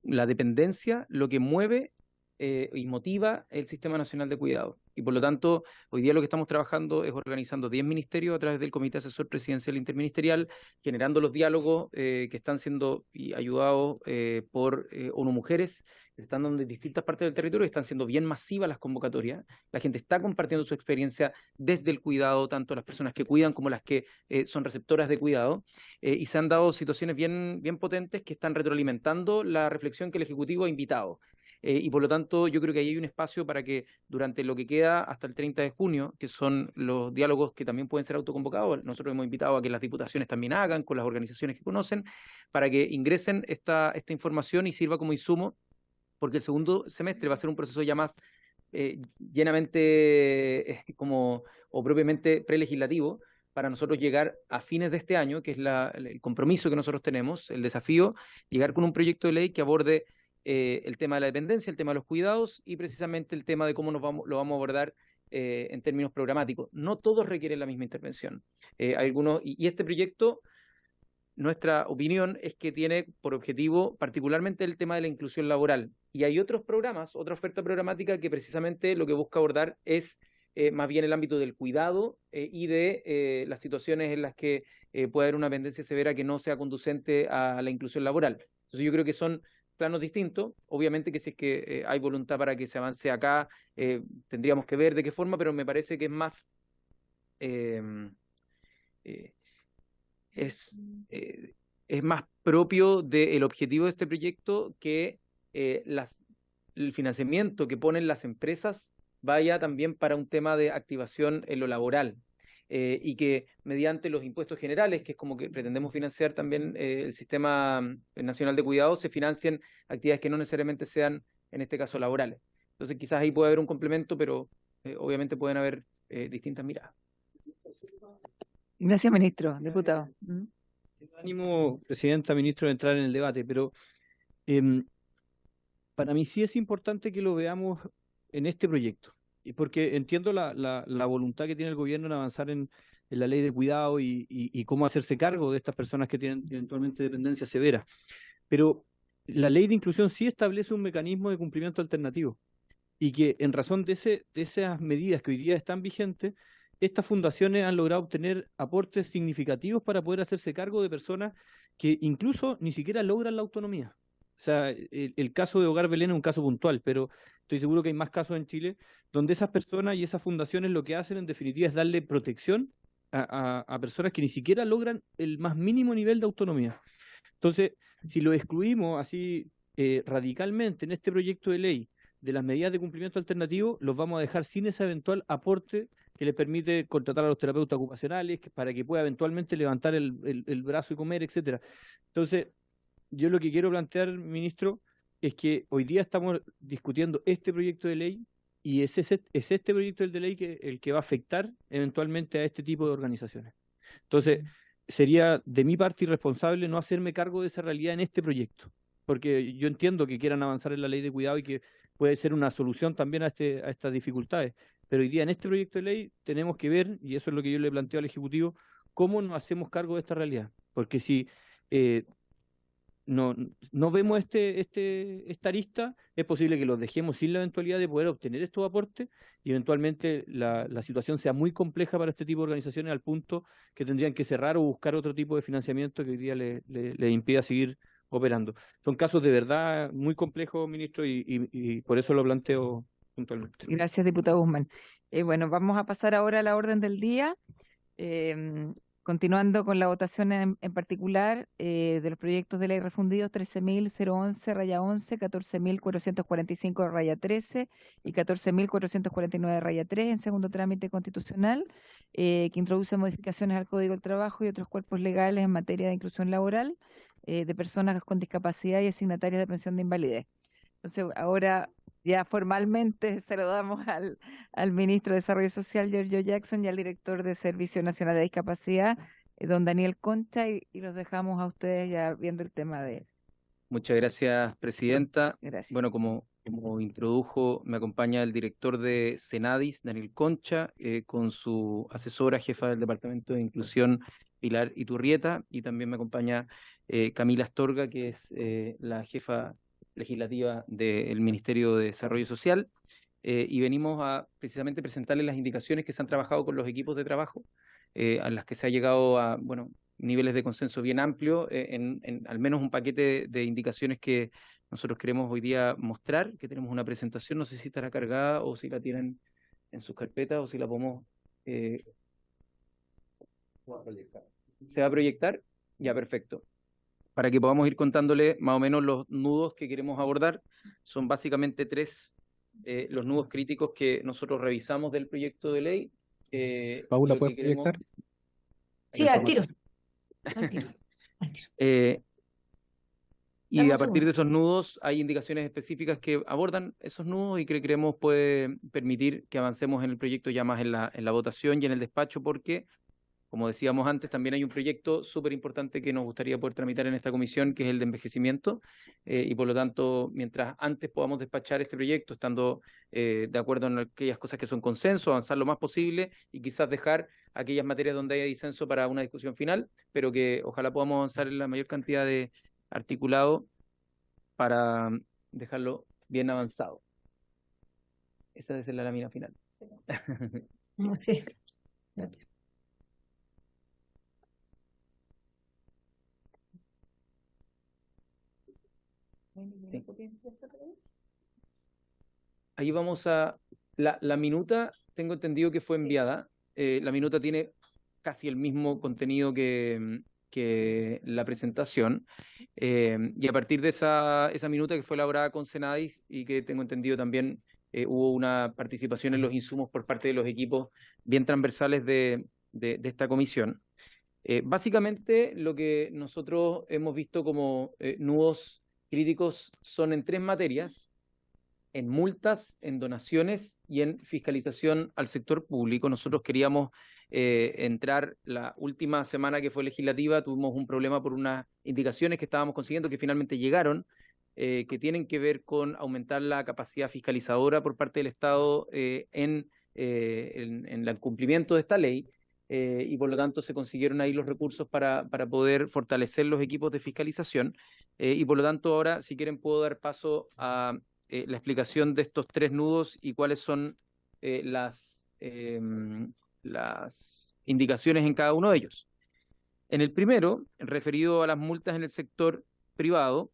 la dependencia lo que mueve y motiva el Sistema Nacional de Cuidado. Y por lo tanto, hoy día lo que estamos trabajando es organizando 10 ministerios a través del Comité Asesor Presidencial Interministerial, generando los diálogos que están siendo ayudados por ONU Mujeres, que están dando en distintas partes del territorio, y están siendo bien masivas las convocatorias. La gente está compartiendo su experiencia desde el cuidado, tanto las personas que cuidan como las que son receptoras de cuidado, y se han dado situaciones bien potentes que están retroalimentando la reflexión que el Ejecutivo ha invitado. Y por lo tanto yo creo que ahí hay un espacio para que durante lo que queda hasta el 30 de junio, que son los diálogos que también pueden ser autoconvocados, nosotros hemos invitado a que las diputaciones también hagan con las organizaciones que conocen, para que ingresen esta información y sirva como insumo, porque el segundo semestre va a ser un proceso ya más llenamente o propiamente prelegislativo, para nosotros llegar a fines de este año, que es el compromiso que nosotros tenemos, el desafío, llegar con un proyecto de ley que aborde el tema de la dependencia, el tema de los cuidados y precisamente el tema de cómo lo vamos a abordar en términos programáticos. No todos requieren la misma intervención. Hay algunos, y este proyecto nuestra opinión es que tiene por objetivo particularmente el tema de la inclusión laboral. Y hay otros programas, otra oferta programática que precisamente lo que busca abordar es más bien el ámbito del cuidado y de las situaciones en las que puede haber una pendencia severa que no sea conducente a la inclusión laboral. Entonces yo creo que son planos distintos. Obviamente que si es que hay voluntad para que se avance acá, tendríamos que ver de qué forma, pero me parece que es más... es más propio del objetivo de este proyecto que el financiamiento que ponen las empresas vaya también para un tema de activación en lo laboral, y que mediante los impuestos generales, que es como que pretendemos financiar también el Sistema Nacional de Cuidados, se financien actividades que no necesariamente sean, en este caso, laborales. Entonces quizás ahí puede haber un complemento, pero obviamente pueden haber distintas miradas. Gracias, ministro. Diputado. Ánimo, presidenta, ministro, de entrar en el debate, pero para mí sí es importante que lo veamos en este proyecto, y porque entiendo la voluntad que tiene el gobierno en avanzar en la ley de cuidado y cómo hacerse cargo de estas personas que tienen eventualmente dependencia severa. Pero la ley de inclusión sí establece un mecanismo de cumplimiento alternativo, y que en razón de esas medidas que hoy día están vigentes, estas fundaciones han logrado obtener aportes significativos para poder hacerse cargo de personas que incluso ni siquiera logran la autonomía. O sea, el caso de Hogar Belén es un caso puntual, pero estoy seguro que hay más casos en Chile donde esas personas y esas fundaciones lo que hacen en definitiva es darle protección a personas que ni siquiera logran el más mínimo nivel de autonomía. Entonces, si lo excluimos así radicalmente en este proyecto de ley de las medidas de cumplimiento alternativo, los vamos a dejar sin ese eventual aporte que les permite contratar a los terapeutas ocupacionales para que pueda eventualmente levantar el brazo y comer, etcétera. Entonces, yo lo que quiero plantear, ministro, es que hoy día estamos discutiendo este proyecto de ley, y es este proyecto de ley el que va a afectar eventualmente a este tipo de organizaciones. Entonces, sería de mi parte irresponsable no hacerme cargo de esa realidad en este proyecto, porque yo entiendo que quieran avanzar en la ley de cuidado y que puede ser una solución también a estas dificultades, pero hoy día en este proyecto de ley tenemos que ver, y eso es lo que yo le planteo al Ejecutivo, cómo nos hacemos cargo de esta realidad, porque si no vemos esta arista, es posible que los dejemos sin la eventualidad de poder obtener estos aportes, y eventualmente la situación sea muy compleja para este tipo de organizaciones, al punto que tendrían que cerrar o buscar otro tipo de financiamiento que hoy día le impida seguir operando. Son casos de verdad muy complejos, ministro, y por eso lo planteo puntualmente. Gracias, diputado Guzmán. Bueno, vamos a pasar ahora a la orden del día. Continuando con la votación en particular de los proyectos de ley refundidos 13.011-11, 14.445-13 y 14.449-3 en segundo trámite constitucional, que introduce modificaciones al Código del Trabajo y otros cuerpos legales en materia de inclusión laboral de personas con discapacidad y asignatarias de pensión de invalidez. Entonces, ahora ya formalmente saludamos al ministro de Desarrollo Social, Giorgio Jackson, y al director de Servicio Nacional de Discapacidad, don Daniel Concha, y los dejamos a ustedes ya viendo el tema de... Muchas gracias, presidenta. Gracias. Bueno, como introdujo, me acompaña el director de Senadis, Daniel Concha, con su asesora, jefa del Departamento de Inclusión, Pilar Iturrieta, y también me acompaña Camila Astorga, que es la jefa legislativa del Ministerio de Desarrollo Social, y venimos a precisamente presentarles las indicaciones que se han trabajado con los equipos de trabajo, a las que se ha llegado a niveles de consenso bien amplios, en al menos un paquete de indicaciones que nosotros queremos hoy día mostrar, que tenemos una presentación, no sé si estará cargada o si la tienen en sus carpetas o si la podemos... ¿Se va a proyectar? Ya, perfecto. Para que podamos ir contándole más o menos los nudos que queremos abordar. Son básicamente tres los nudos críticos que nosotros revisamos del proyecto de ley. Paula, lo ¿puedes que queremos... proyectar? Sí, al tiro. Al tiro. Y Dame un a partir segundo. de esos nudos hay indicaciones específicas que abordan esos nudos y que creemos puede permitir que avancemos en el proyecto ya más en la votación y en el despacho, porque, como decíamos antes, también hay un proyecto súper importante que nos gustaría poder tramitar en esta comisión, que es el de envejecimiento, y por lo tanto, mientras antes podamos despachar este proyecto, estando de acuerdo en aquellas cosas que son consenso, avanzar lo más posible y quizás dejar aquellas materias donde haya disenso para una discusión final, pero que ojalá podamos avanzar en la mayor cantidad de articulado para dejarlo bien avanzado. Esa debe ser la lámina final. Sí. Gracias. Ahí vamos a... La minuta, tengo entendido que fue enviada. La minuta tiene casi el mismo contenido que la presentación. Y a partir de esa minuta que fue elaborada con Senadis y que tengo entendido también hubo una participación en los insumos por parte de los equipos bien transversales de esta comisión. Básicamente lo que nosotros hemos visto como nudos críticos son en 3 materias: en multas, en donaciones y en fiscalización al sector público. Nosotros queríamos entrar la última semana que fue legislativa, tuvimos un problema por unas indicaciones que estábamos consiguiendo que finalmente llegaron, que tienen que ver con aumentar la capacidad fiscalizadora por parte del Estado en el cumplimiento de esta ley. Y por lo tanto se consiguieron ahí los recursos para poder fortalecer los equipos de fiscalización. Y por lo tanto ahora, si quieren, puedo dar paso a la explicación de estos 3 nudos y cuáles son las indicaciones en cada uno de ellos. En el primero, referido a las multas en el sector privado,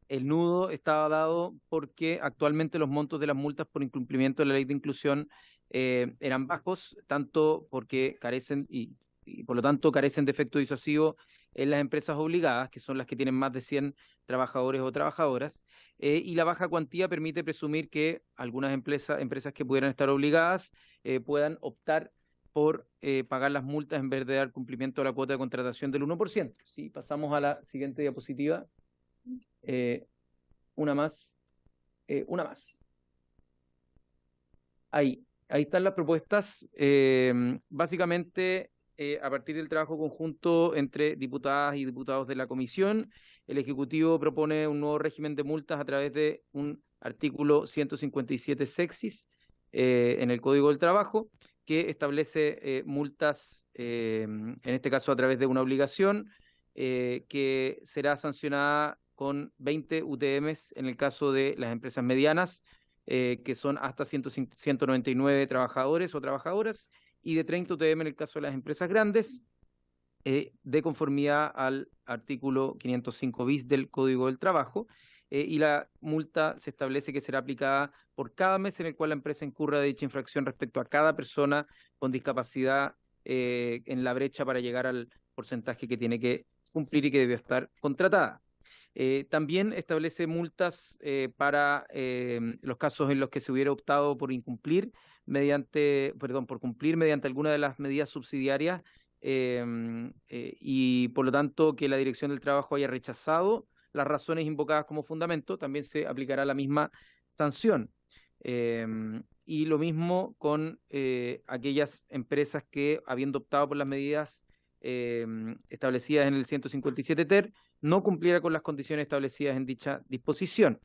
el nudo estaba dado porque actualmente los montos de las multas por incumplimiento de la ley de inclusión eran bajos, tanto porque carecen y por lo tanto carecen de efecto disuasivo en las empresas obligadas, que son las que tienen más de 100 trabajadores o trabajadoras, y la baja cuantía permite presumir que algunas empresas que pudieran estar obligadas puedan optar por pagar las multas en vez de dar cumplimiento a la cuota de contratación del 1%. ¿Sí? Pasamos a la siguiente diapositiva. Una más. Ahí están las propuestas. Básicamente, a partir del trabajo conjunto entre diputadas y diputados de la comisión, el Ejecutivo propone un nuevo régimen de multas a través de un artículo 157 sexis en el Código del Trabajo, que establece multas, en este caso a través de una obligación, que será sancionada con 20 UTMs en el caso de las empresas medianas, que son hasta 199 trabajadores o trabajadoras, y de 30 UTM en el caso de las empresas grandes, de conformidad al artículo 505 bis del Código del Trabajo, y la multa se establece que será aplicada por cada mes en el cual la empresa incurra de dicha infracción respecto a cada persona con discapacidad en la brecha para llegar al porcentaje que tiene que cumplir y que debe estar contratada. También establece multas para los casos en los que se hubiera optado por cumplir mediante alguna de las medidas subsidiarias y por lo tanto que la Dirección del Trabajo haya rechazado las razones invocadas como fundamento, también se aplicará la misma sanción. Y lo mismo con aquellas empresas que, habiendo optado por las medidas establecidas en el 157 ter, no cumpliera con las condiciones establecidas en dicha disposición.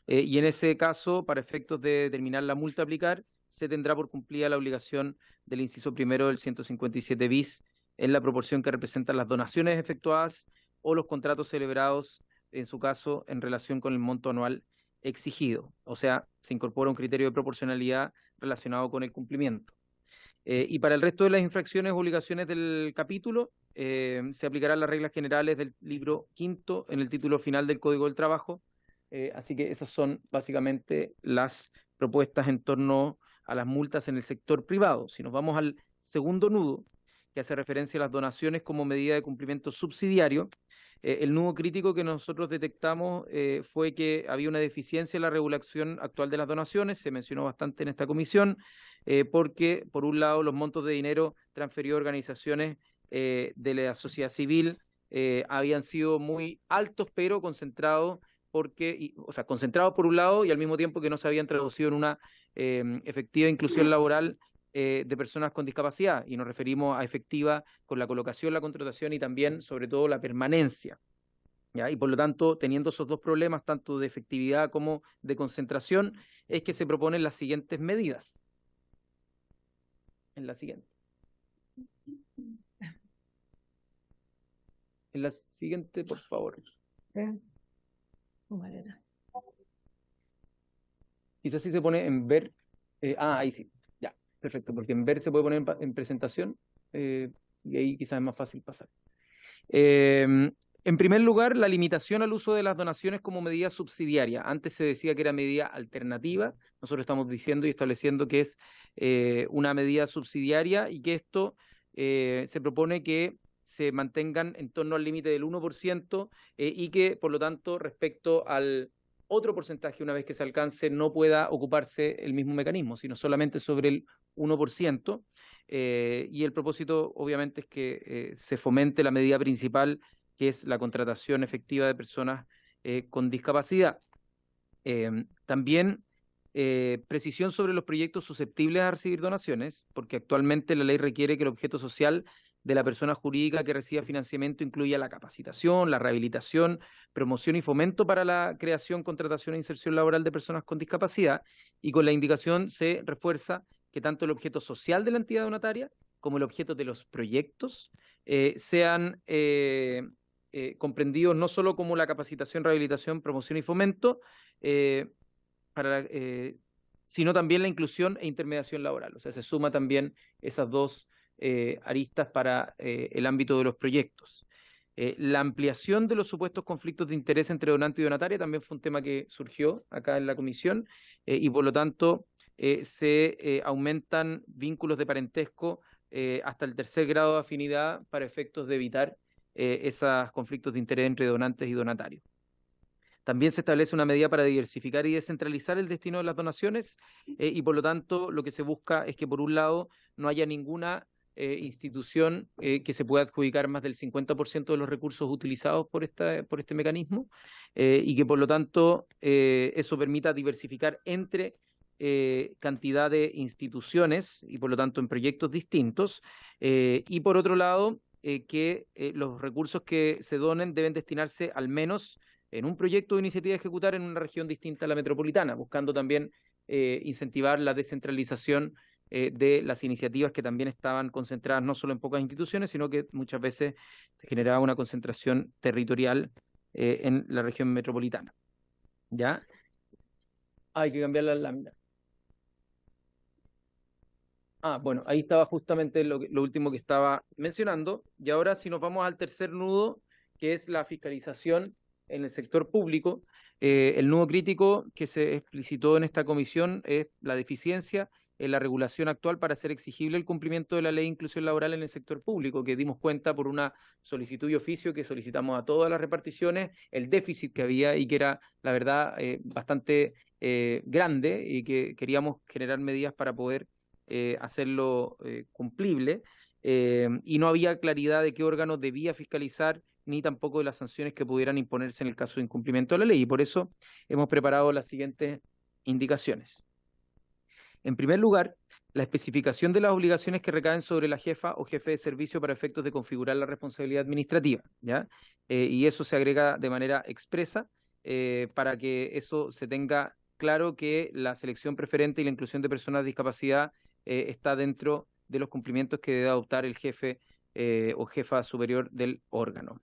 Y en ese caso, para efectos de determinar la multa a aplicar, se tendrá por cumplida la obligación del inciso primero del 157 bis en la proporción que representan las donaciones efectuadas o los contratos celebrados, en su caso, en relación con el monto anual exigido. O sea, se incorpora un criterio de proporcionalidad relacionado con el cumplimiento. Y para el resto de las infracciones o obligaciones del capítulo, se aplicarán las reglas generales del libro quinto en el título final del Código del Trabajo. Así que esas son básicamente las propuestas en torno a las multas en el sector privado. Si nos vamos al segundo nudo, que hace referencia a las donaciones como medida de cumplimiento subsidiario, el nudo crítico que nosotros detectamos fue que había una deficiencia en la regulación actual de las donaciones, se mencionó bastante en esta comisión, porque por un lado los montos de dinero transferidos a organizaciones de la sociedad civil habían sido muy altos, pero concentrados concentrados por un lado y al mismo tiempo que no se habían traducido en una efectiva inclusión laboral de personas con discapacidad, y nos referimos a efectiva con la colocación, la contratación y también, sobre todo, la permanencia. ¿Ya? Y por lo tanto, teniendo esos dos problemas, tanto de efectividad como de concentración, es que se proponen las siguientes medidas. En la siguiente. En la siguiente, por favor. Quizás si se pone en ver. Ahí sí. Ya, perfecto. Porque en ver se puede poner en presentación. Y ahí quizás es más fácil pasar. En primer lugar, la limitación al uso de las donaciones como medida subsidiaria. Antes se decía que era medida alternativa. Nosotros estamos diciendo y estableciendo que es una medida subsidiaria y que esto se propone que se mantengan en torno al límite del 1% y que, por lo tanto, respecto al otro porcentaje, una vez que se alcance, no pueda ocuparse el mismo mecanismo, sino solamente sobre el 1%. Y el propósito, obviamente, es que se fomente la medida principal, que es la contratación efectiva de personas con discapacidad. También precisión sobre los proyectos susceptibles a recibir donaciones, porque actualmente la ley requiere que el objeto social de la persona jurídica que reciba financiamiento incluya la capacitación, la rehabilitación, promoción y fomento para la creación, contratación e inserción laboral de personas con discapacidad, y con la indicación se refuerza que tanto el objeto social de la entidad donataria como el objeto de los proyectos sean comprendidos no solo como la capacitación, rehabilitación, promoción y fomento, sino también la inclusión e intermediación laboral. O sea, se suma también esas dos aristas para el ámbito de los proyectos. La ampliación de los supuestos conflictos de interés entre donante y donataria también fue un tema que surgió acá en la comisión y por lo tanto se aumentan vínculos de parentesco hasta el 3er grado de afinidad para efectos de evitar esos conflictos de interés entre donantes y donatarios. También se establece una medida para diversificar y descentralizar el destino de las donaciones y por lo tanto lo que se busca es que por un lado no haya ninguna institución que se pueda adjudicar más del 50% de los recursos utilizados por este mecanismo y que por lo tanto eso permita diversificar entre cantidad de instituciones y por lo tanto en proyectos distintos y por otro lado que los recursos que se donen deben destinarse al menos en un proyecto de iniciativa a ejecutar en una región distinta a la metropolitana, buscando también incentivar la descentralización de las iniciativas que también estaban concentradas no solo en pocas instituciones, sino que muchas veces se generaba una concentración territorial en la región metropolitana. ¿Ya? Hay que cambiar la lámina. Bueno, ahí estaba justamente lo último que estaba mencionando. Y ahora si nos vamos al tercer nudo, que es la fiscalización en el sector público, el nudo crítico que se explicitó en esta comisión es la deficiencia en la regulación actual para hacer exigible el cumplimiento de la ley de inclusión laboral en el sector público, que dimos cuenta por una solicitud y oficio que solicitamos a todas las reparticiones, el déficit que había y que era, la verdad, bastante grande y que queríamos generar medidas para poder hacerlo cumplible y no había claridad de qué órgano debía fiscalizar ni tampoco de las sanciones que pudieran imponerse en el caso de incumplimiento de la ley y por eso hemos preparado las siguientes indicaciones. En primer lugar, la especificación de las obligaciones que recaen sobre la jefa o jefe de servicio para efectos de configurar la responsabilidad administrativa, ¿ya? Y eso se agrega de manera expresa para que eso se tenga claro que la selección preferente y la inclusión de personas de discapacidad está dentro de los cumplimientos que debe adoptar el jefe o jefa superior del órgano.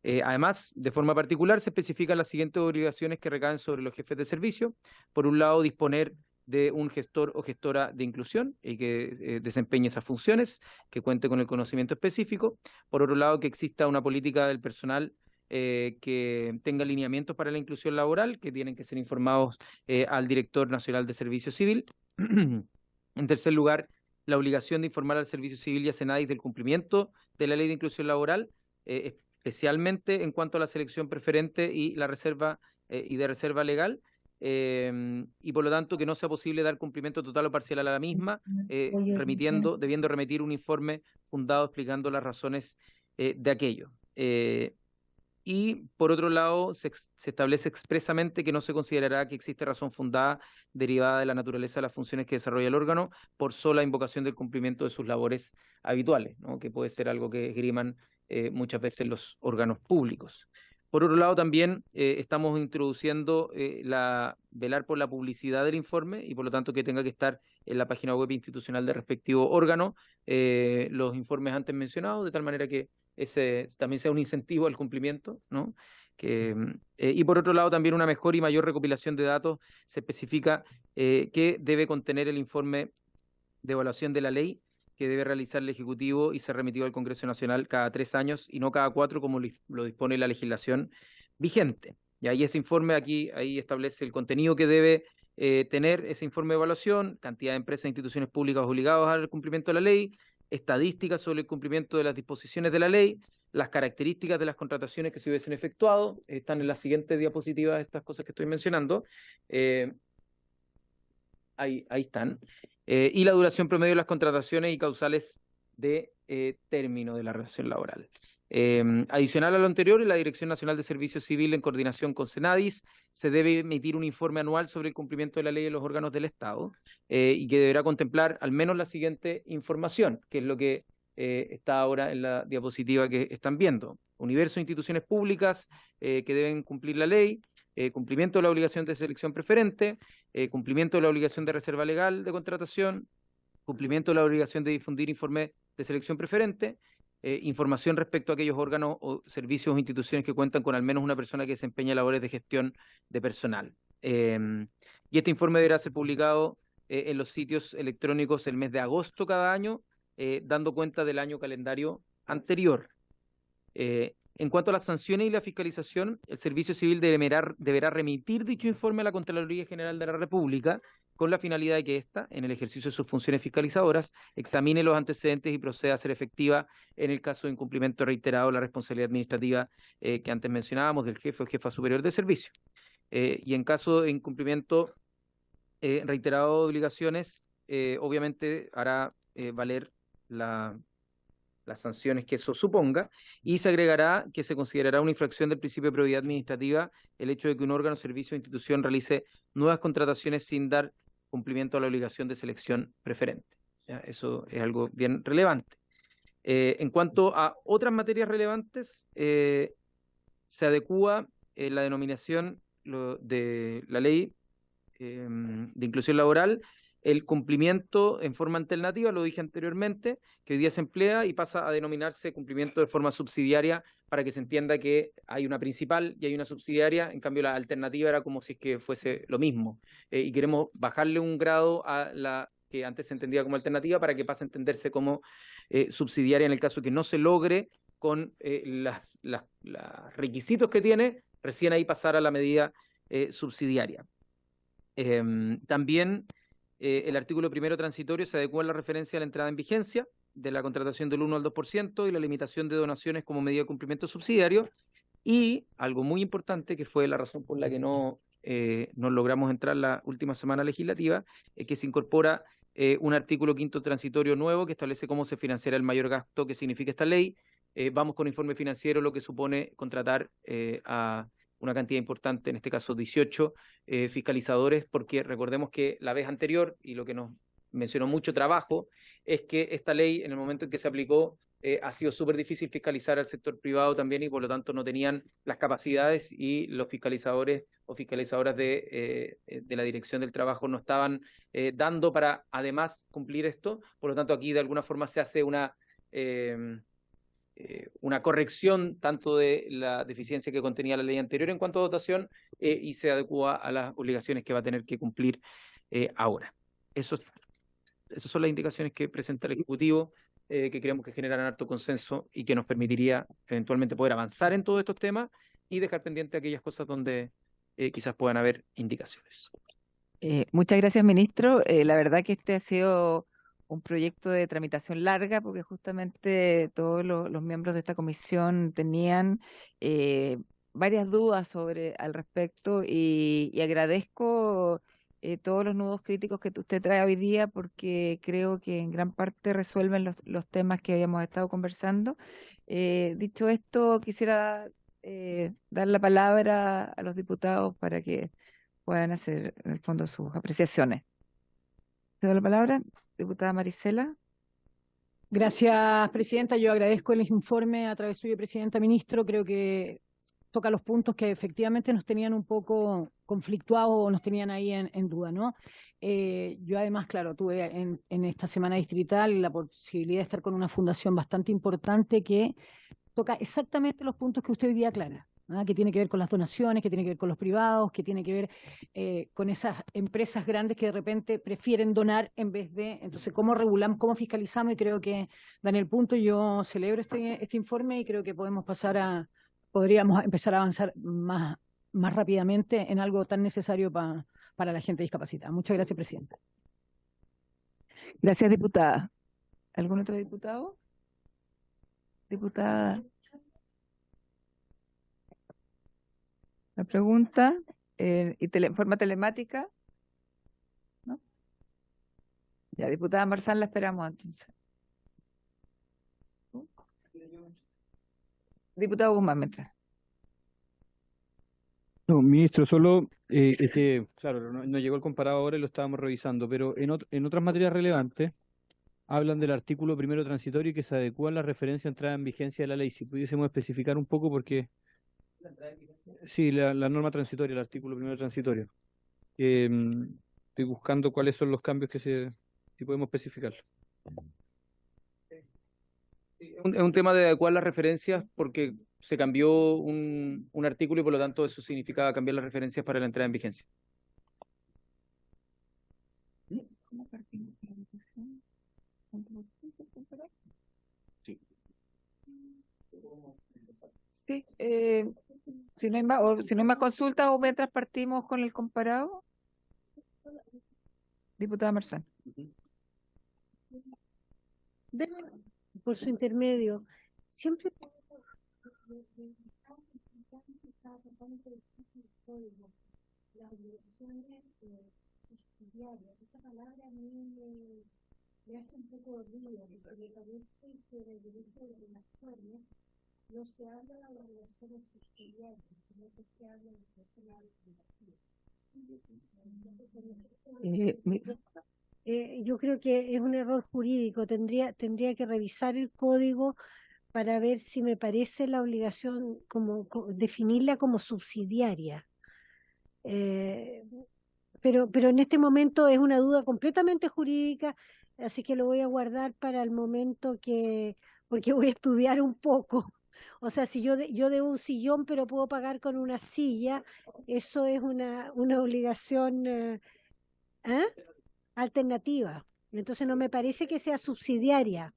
Además, de forma particular, se especifican las siguientes obligaciones que recaen sobre los jefes de servicio. Por un lado, disponer de un gestor o gestora de inclusión y que desempeñe esas funciones, que cuente con el conocimiento específico. Por otro lado, que exista una política del personal que tenga lineamientos para la inclusión laboral, que tienen que ser informados al Director Nacional de Servicio Civil. En tercer lugar, la obligación de informar al Servicio Civil y a SENADIS del cumplimiento de la Ley de Inclusión Laboral, especialmente en cuanto a la selección preferente y la reserva y de reserva legal, y por lo tanto que no sea posible dar cumplimiento total o parcial a la misma, debiendo remitir un informe fundado explicando las razones de aquello. Y por otro lado, se establece expresamente que no se considerará que existe razón fundada derivada de la naturaleza de las funciones que desarrolla el órgano por sola invocación del cumplimiento de sus labores habituales, ¿no? Que puede ser algo que esgriman muchas veces los órganos públicos. Por otro lado, también estamos introduciendo velar por la publicidad del informe y por lo tanto que tenga que estar en la página web institucional del respectivo órgano los informes antes mencionados, de tal manera que ese también sea un incentivo al cumplimiento, ¿no? Y por otro lado, también una mejor y mayor recopilación de datos. Se especifica que debe contener el informe de evaluación de la ley que debe realizar el Ejecutivo y ser remitido al Congreso Nacional cada 3 años y no cada 4 como lo dispone la legislación vigente. Y ahí ese informe ahí establece el contenido que debe tener ese informe de evaluación, cantidad de empresas e instituciones públicas obligadas al cumplimiento de la ley, estadísticas sobre el cumplimiento de las disposiciones de la ley, las características de las contrataciones que se hubiesen efectuado. Están en la siguiente diapositiva estas cosas que estoy mencionando. Ahí están. Y la duración promedio de las contrataciones y causales de término de la relación laboral. Adicional a lo anterior, la Dirección Nacional de Servicio Civil, en coordinación con Senadis, se debe emitir un informe anual sobre el cumplimiento de la ley de los órganos del Estado y que deberá contemplar al menos la siguiente información, que es lo que está ahora en la diapositiva que están viendo. Universo de instituciones públicas que deben cumplir la ley, cumplimiento de la obligación de selección preferente, cumplimiento de la obligación de reserva legal de contratación, cumplimiento de la obligación de difundir informe de selección preferente, información respecto a aquellos órganos o servicios o instituciones que cuentan con al menos una persona que desempeña labores de gestión de personal. Y este informe deberá ser publicado en los sitios electrónicos el mes de agosto cada año, dando cuenta del año calendario anterior. En cuanto a las sanciones y la fiscalización, el Servicio Civil deberá remitir dicho informe a la Contraloría General de la República con la finalidad de que ésta, en el ejercicio de sus funciones fiscalizadoras, examine los antecedentes y proceda a ser efectiva en el caso de incumplimiento reiterado de la responsabilidad administrativa que antes mencionábamos del jefe o jefa superior de servicio. Y en caso de incumplimiento reiterado de obligaciones, obviamente hará valer las sanciones que eso suponga, y se agregará que se considerará una infracción del principio de probidad administrativa el hecho de que un órgano, servicio o institución realice nuevas contrataciones sin dar cumplimiento a la obligación de selección preferente. ¿Ya? Eso es algo bien relevante. En cuanto a otras materias relevantes, se adecúa la denominación de la ley de inclusión laboral, el cumplimiento en forma alternativa, lo dije anteriormente, que hoy día se emplea y pasa a denominarse cumplimiento de forma subsidiaria para que se entienda que hay una principal y hay una subsidiaria. En cambio, la alternativa era como si es que fuese lo mismo. Y queremos bajarle un grado a la que antes se entendía como alternativa para que pase a entenderse como subsidiaria en el caso que no se logre con los requisitos que tiene, recién ahí pasar a la medida subsidiaria. También el artículo primero transitorio se adecua a la referencia a la entrada en vigencia de la contratación del 1 al 2% y la limitación de donaciones como medida de cumplimiento subsidiario. Y algo muy importante, que fue la razón por la que no logramos entrar la última semana legislativa, es que se incorpora un artículo quinto transitorio nuevo que establece cómo se financiará el mayor gasto que significa esta ley. Vamos con informe financiero, lo que supone contratar a una cantidad importante, en este caso 18 fiscalizadores, porque recordemos que la vez anterior, y lo que nos mencionó mucho trabajo, es que esta ley, en el momento en que se aplicó, ha sido súper difícil fiscalizar al sector privado también, y por lo tanto no tenían las capacidades, y los fiscalizadores o fiscalizadoras de la Dirección del Trabajo no estaban dando para además cumplir esto. Por lo tanto, aquí de alguna forma se hace una corrección tanto de la deficiencia que contenía la ley anterior en cuanto a dotación y se adecua a las obligaciones que va a tener que cumplir ahora. Esas son las indicaciones que presenta el Ejecutivo, que creemos que generarán harto consenso y que nos permitiría eventualmente poder avanzar en todos estos temas y dejar pendiente aquellas cosas donde quizás puedan haber indicaciones. Muchas gracias, ministro. La verdad que este ha sido un proyecto de tramitación larga, porque justamente todos los miembros de esta comisión tenían varias dudas al respecto, y agradezco todos los nudos críticos que usted trae hoy día, porque creo que en gran parte resuelven los temas que habíamos estado conversando. Dicho esto, quisiera dar la palabra a los diputados para que puedan hacer, en el fondo, sus apreciaciones. ¿Te doy la palabra, diputada Marisela? Gracias, presidenta. Yo agradezco el informe a través suyo, presidenta, ministro. Creo que toca los puntos que efectivamente nos tenían un poco conflictuados o nos tenían ahí en duda, ¿no? Yo además, claro, tuve en esta semana distrital la posibilidad de estar con una fundación bastante importante que toca exactamente los puntos que usted hoy día aclara, ¿ah? Que tiene que ver con las donaciones, que tiene que ver con los privados, que tiene que ver con esas empresas grandes que de repente prefieren donar en vez de... Entonces, ¿cómo regulamos, cómo fiscalizamos? Y creo que, Daniel Punto, yo celebro este informe y creo que podríamos empezar a avanzar más rápidamente en algo tan necesario para la gente discapacitada. Muchas gracias, Presidenta. Gracias, diputada. ¿Algún otro diputado? Diputada. La pregunta, forma telemática. ¿No? Ya, diputada Marzán, la esperamos entonces. Diputado Guzmán, mientras. No, ministro, solo claro, no llegó el comparado ahora y lo estábamos revisando, pero en otras materias relevantes hablan del artículo primero transitorio y que se adecúa a la referencia a entrada en vigencia de la ley. Si pudiésemos especificar un poco, porque sí, la norma transitoria, el artículo primero transitorio. Estoy buscando cuáles son los cambios si podemos especificarlo. Es un tema de adecuar las referencias porque se cambió un artículo y por lo tanto eso significaba cambiar las referencias para la entrada en vigencia. Sí, si no hay más consultas o mientras partimos con el comparado. Diputada Marzán. Por su intermedio, siempre las obligaciones subsidiarias. Esa palabra a mí me hace un poco de ruido, porque me parece que en el derecho de relaciones no se habla de las obligaciones subsidiarias, sino que se habla de las obligaciones. Yo creo que es un error jurídico. Tendría que revisar el código para ver si me parece la obligación definirla como subsidiaria. Pero en este momento es una duda completamente jurídica, así que lo voy a guardar para el momento porque voy a estudiar un poco. O sea, si yo debo un sillón pero puedo pagar con una silla, eso es una obligación alternativa. Entonces no me parece que sea subsidiaria.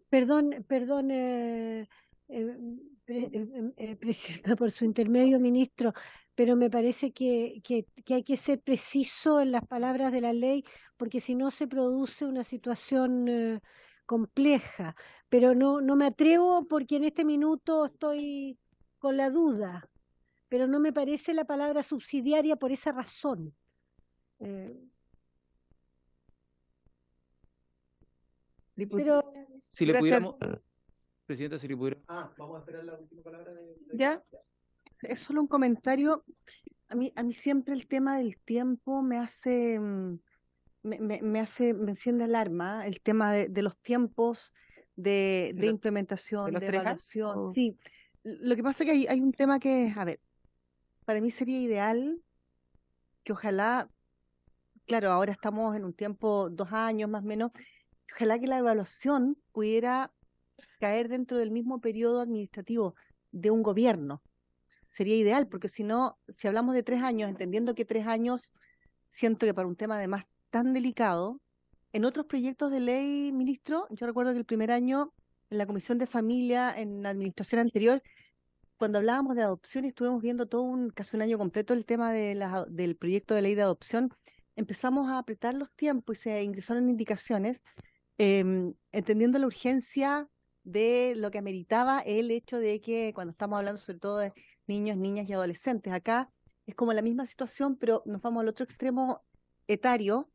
Perdón, Presidenta, por su intermedio, ministro, pero me parece que hay que ser preciso en las palabras de la ley, porque si no se produce una situación compleja. Pero no me atrevo porque en este minuto estoy con la duda, pero no me parece la palabra subsidiaria por esa razón. Pero Si le Gracias. pudiéramos, Presidenta, si le pudiéramos. Vamos a esperar la última palabra ¿Ya? Es solo un comentario. A mí siempre el tema del tiempo me hace, me enciende alarma, el tema de los tiempos de implementación, de los de 3 años? evaluación. ¿O? Sí, lo que pasa es que hay un tema que, a ver, para mí sería ideal que ojalá, claro, ahora estamos en un tiempo, 2 años más o menos, ojalá que la evaluación pudiera caer dentro del mismo periodo administrativo de un gobierno. Sería ideal, porque si no, si hablamos de 3 años, entendiendo que 3 años, siento que para un tema además tan delicado, en otros proyectos de ley, ministro, yo recuerdo que el primer año en la Comisión de Familia, en la administración anterior, cuando hablábamos de adopción y estuvimos viendo casi un año completo el tema del proyecto de ley de adopción, empezamos a apretar los tiempos y se ingresaron indicaciones, entendiendo la urgencia de lo que ameritaba el hecho de que cuando estamos hablando sobre todo de niños, niñas y adolescentes, acá es como la misma situación, pero nos vamos al otro extremo etario,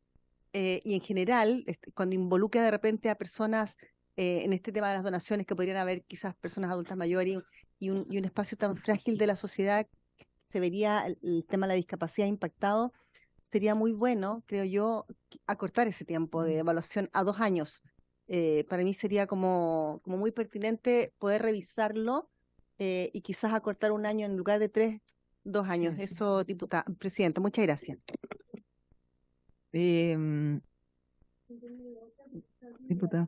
y en general, cuando involucra de repente a personas en este tema de las donaciones, que podrían haber quizás personas adultas mayores y un espacio tan frágil de la sociedad, se vería el tema de la discapacidad impactado, sería muy bueno, creo yo, acortar ese tiempo de evaluación a 2 años. Para mí sería como muy pertinente poder revisarlo y quizás acortar 1 año en lugar de 3, 2 años. Sí. Eso, Presidenta, muchas gracias. Diputada.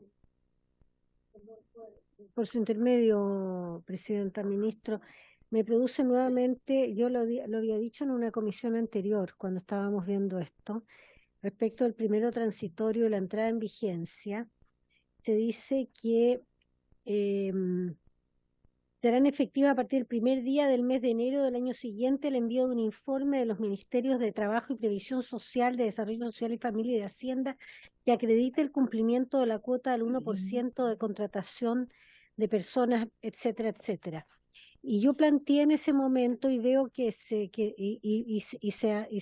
Por su intermedio, Presidenta, Ministro, me produce nuevamente, yo lo había dicho en una comisión anterior, cuando estábamos viendo esto, respecto al primero transitorio y la entrada en vigencia, se dice que serán efectivas a partir del primer día del mes de enero del año siguiente el envío de un informe de los Ministerios de Trabajo y Previsión Social, de Desarrollo Social y Familia y de Hacienda que acredite el cumplimiento de la cuota del 1% de contratación de personas, etcétera, etcétera. Y yo planteé en ese momento y veo que se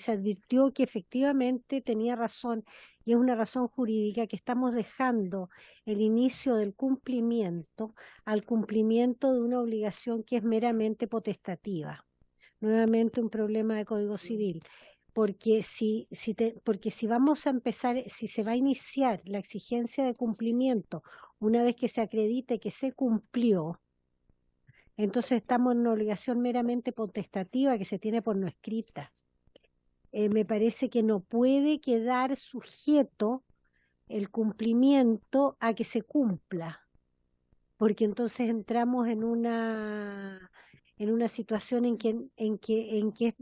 advirtió que efectivamente tenía razón, y es una razón jurídica, que estamos dejando el inicio del cumplimiento al cumplimiento de una obligación que es meramente potestativa. Nuevamente un problema de Código Civil. Porque si vamos a empezar, si se va a iniciar la exigencia de cumplimiento una vez que se acredite que se cumplió, entonces estamos en una obligación meramente potestativa que se tiene por no escrita. Me parece que no puede quedar sujeto el cumplimiento a que se cumpla, porque entonces entramos en una situación en que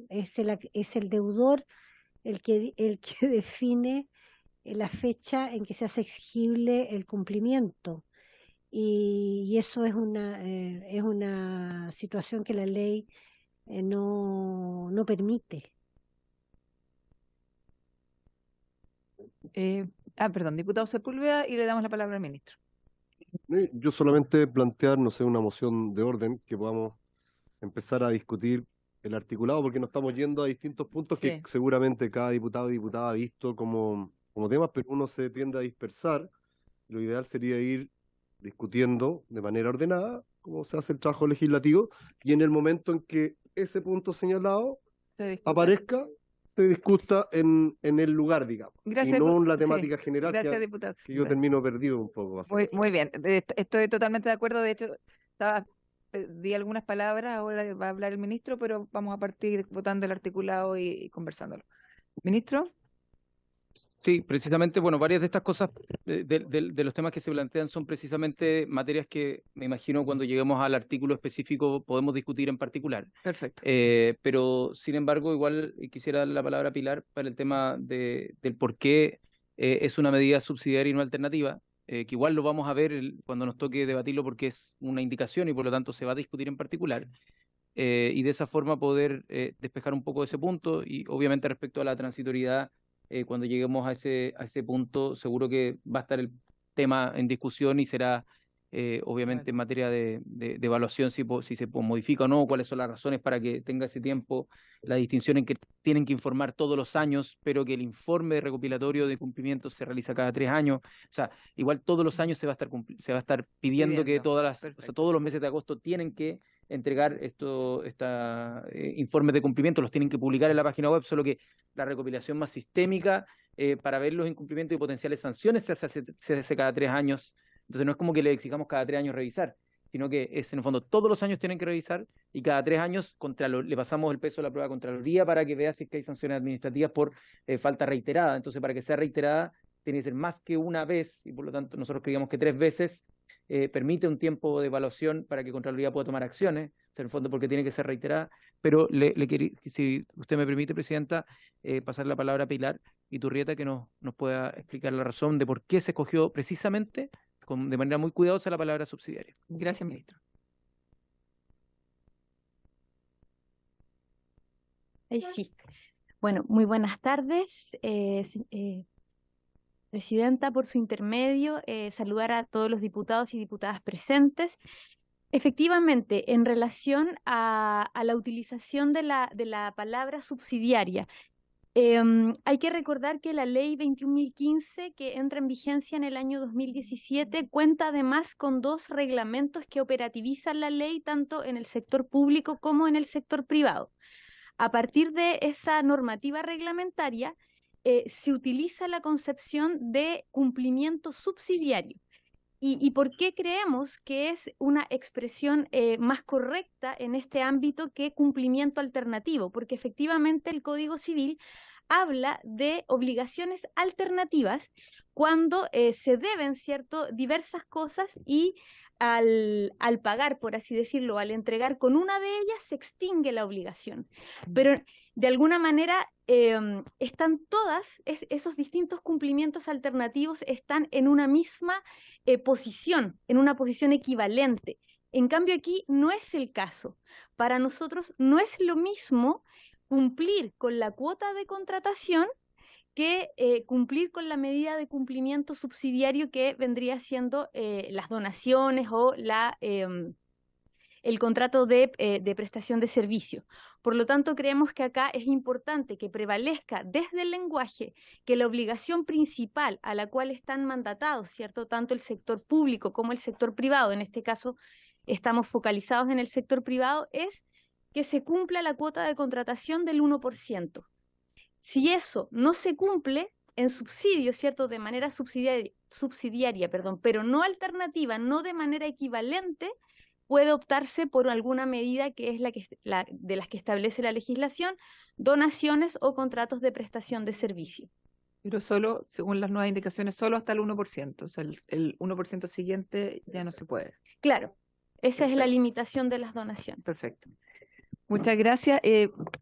es el deudor el que define la fecha en que se hace exigible el cumplimiento. Y eso es una situación que la ley no permite. Perdón, diputado Sepúlveda, y le damos la palabra al ministro. Yo solamente plantear, no sé, una moción de orden que podamos empezar a discutir el articulado, porque nos estamos yendo a distintos puntos Sí. que seguramente cada diputado y diputada ha visto como temas, pero uno se tiende a dispersar. Lo ideal sería ir discutiendo de manera ordenada cómo se hace el trabajo legislativo, y en el momento en que ese punto señalado aparezca, se discuta en el lugar, digamos, Gracias, y no en la sí. temática general, Gracias, diputado. que yo termino perdido un poco. Muy bien, estoy totalmente de acuerdo. De hecho, di algunas palabras, ahora va a hablar el ministro, pero vamos a partir votando el articulado y conversándolo. Ministro. Sí, precisamente, bueno, varias de estas cosas, de los temas que se plantean son precisamente materias que me imagino cuando lleguemos al artículo específico podemos discutir en particular. Perfecto. Pero, sin embargo, igual quisiera dar la palabra a Pilar para el tema del por qué es una medida subsidiaria y no alternativa, que igual lo vamos a ver cuando nos toque debatirlo porque es una indicación y por lo tanto se va a discutir en particular. Y de esa forma poder despejar un poco ese punto y obviamente respecto a la transitoriedad. Cuando lleguemos a ese punto, seguro que va a estar el tema en discusión y será obviamente en materia de evaluación si se modifica o no, cuáles son las razones para que tenga ese tiempo, la distinción en que tienen que informar todos los años, pero que el informe recopilatorio de cumplimiento se realiza cada 3 años. O sea, igual todos los años se va a estar pidiendo que todos los meses de agosto tienen que entregar informes de cumplimiento, los tienen que publicar en la página web, solo que la recopilación más sistémica para ver los incumplimientos y potenciales sanciones se hace cada 3 años. Entonces no es como que le exijamos cada 3 años revisar, sino que es en el fondo todos los años tienen que revisar y cada 3 años le pasamos el peso de la prueba a Contraloría para que vea si es que hay sanciones administrativas por falta reiterada. Entonces para que sea reiterada tiene que ser más que una vez y por lo tanto nosotros creíamos que 3 veces permite un tiempo de evaluación para que Contraloría pueda tomar acciones, en el fondo porque tiene que ser reiterada, pero si usted me permite, Presidenta, pasar la palabra a Pilar Iturrieta que nos pueda explicar la razón de por qué se escogió precisamente de manera muy cuidadosa la palabra subsidiaria. Gracias, ministro. Sí. Bueno, muy buenas tardes. Presidenta, por su intermedio, saludar a todos los diputados y diputadas presentes. Efectivamente, en relación a la utilización de la palabra subsidiaria, hay que recordar que la ley 21.015, que entra en vigencia en el año 2017, cuenta además con 2 reglamentos que operativizan la ley tanto en el sector público como en el sector privado. A partir de esa normativa reglamentaria, se utiliza la concepción de cumplimiento subsidiario. ¿Y por qué creemos que es una expresión más correcta en este ámbito que cumplimiento alternativo? Porque efectivamente el Código Civil habla de obligaciones alternativas cuando se deben, ¿cierto?, diversas cosas y al pagar, por así decirlo, al entregar con una de ellas, se extingue la obligación. Pero de alguna manera están todas, esos distintos cumplimientos alternativos están en una misma posición, en una posición equivalente. En cambio aquí no es el caso. Para nosotros no es lo mismo cumplir con la cuota de contratación que cumplir con la medida de cumplimiento subsidiario que vendría siendo las donaciones o el contrato de prestación de servicio. Por lo tanto, creemos que acá es importante que prevalezca desde el lenguaje que la obligación principal a la cual están mandatados, ¿cierto?, tanto el sector público como el sector privado, en este caso estamos focalizados en el sector privado, es que se cumpla la cuota de contratación del 1%. Si eso no se cumple en subsidio, ¿cierto?, de manera subsidiaria, pero no alternativa, no de manera equivalente, puede optarse por alguna medida que es de las que establece la legislación, donaciones o contratos de prestación de servicio. Pero solo, según las nuevas indicaciones, solo hasta el 1%. O sea, el 1% siguiente ya no se puede. Claro, esa es la limitación de las donaciones. Perfecto. Muchas gracias.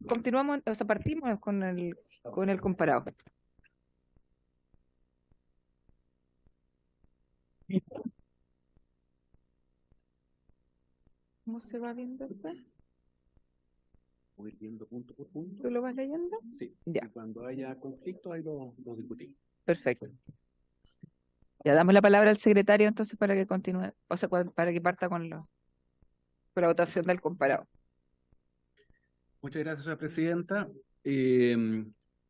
Continuamos, o sea, partimos con el comparado. ¿Cómo se va viendo después? Voy viendo punto por punto. ¿Tú lo vas leyendo? Sí. Ya. Y cuando haya conflicto, ahí lo discutimos. Perfecto. Ya damos la palabra al secretario entonces para que continúe, o sea, para que parta con la votación del comparado. Muchas gracias, señora presidenta.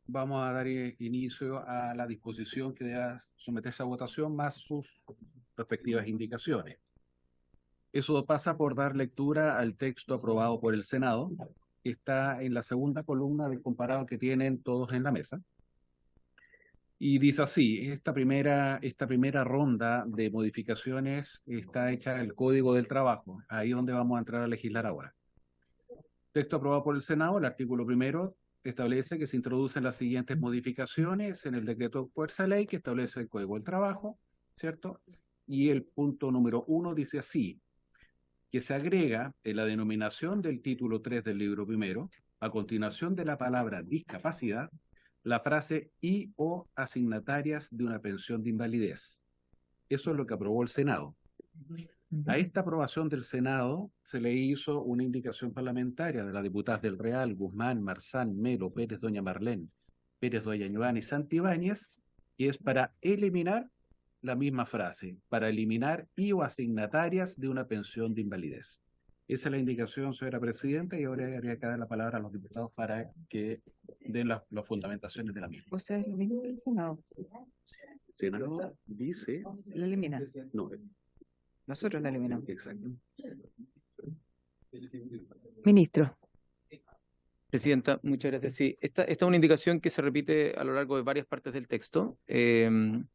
Vamos a dar inicio a la disposición que debe someterse a votación más sus respectivas indicaciones. Eso pasa por dar lectura al texto aprobado por el Senado, que está en la segunda columna del comparado que tienen todos en la mesa. Y dice así: esta primera ronda de modificaciones está hecha en el Código del Trabajo, ahí donde vamos a entrar a legislar ahora. Texto aprobado por el Senado, el artículo 1 establece que se introducen las siguientes modificaciones en el decreto de fuerza de ley que establece el Código del Trabajo, ¿cierto? Y el punto número 1 dice así: que se agrega en la denominación del título 3 del libro primero, a continuación de la palabra discapacidad, la frase y o asignatarias de una pensión de invalidez. Eso es lo que aprobó el Senado. A esta aprobación del Senado se le hizo una indicación parlamentaria de las diputadas del Real, Guzmán, Marzán, Melo, Pérez, doña Marlene, Pérez, doña Ñuani y Santibáñez, y es para eliminar la misma frase, para eliminar y o asignatarias de una pensión de invalidez. Esa es la indicación, señora presidenta, y ahora habría que dar la palabra a los diputados para que den las fundamentaciones de la misma. O sea, es lo mismo que el Senado. El Senado dice... La elimina. No. Nosotros la eliminamos. Exacto. Ministro. Presidenta, muchas gracias. Sí, esta es una indicación que se repite a lo largo de varias partes del texto. En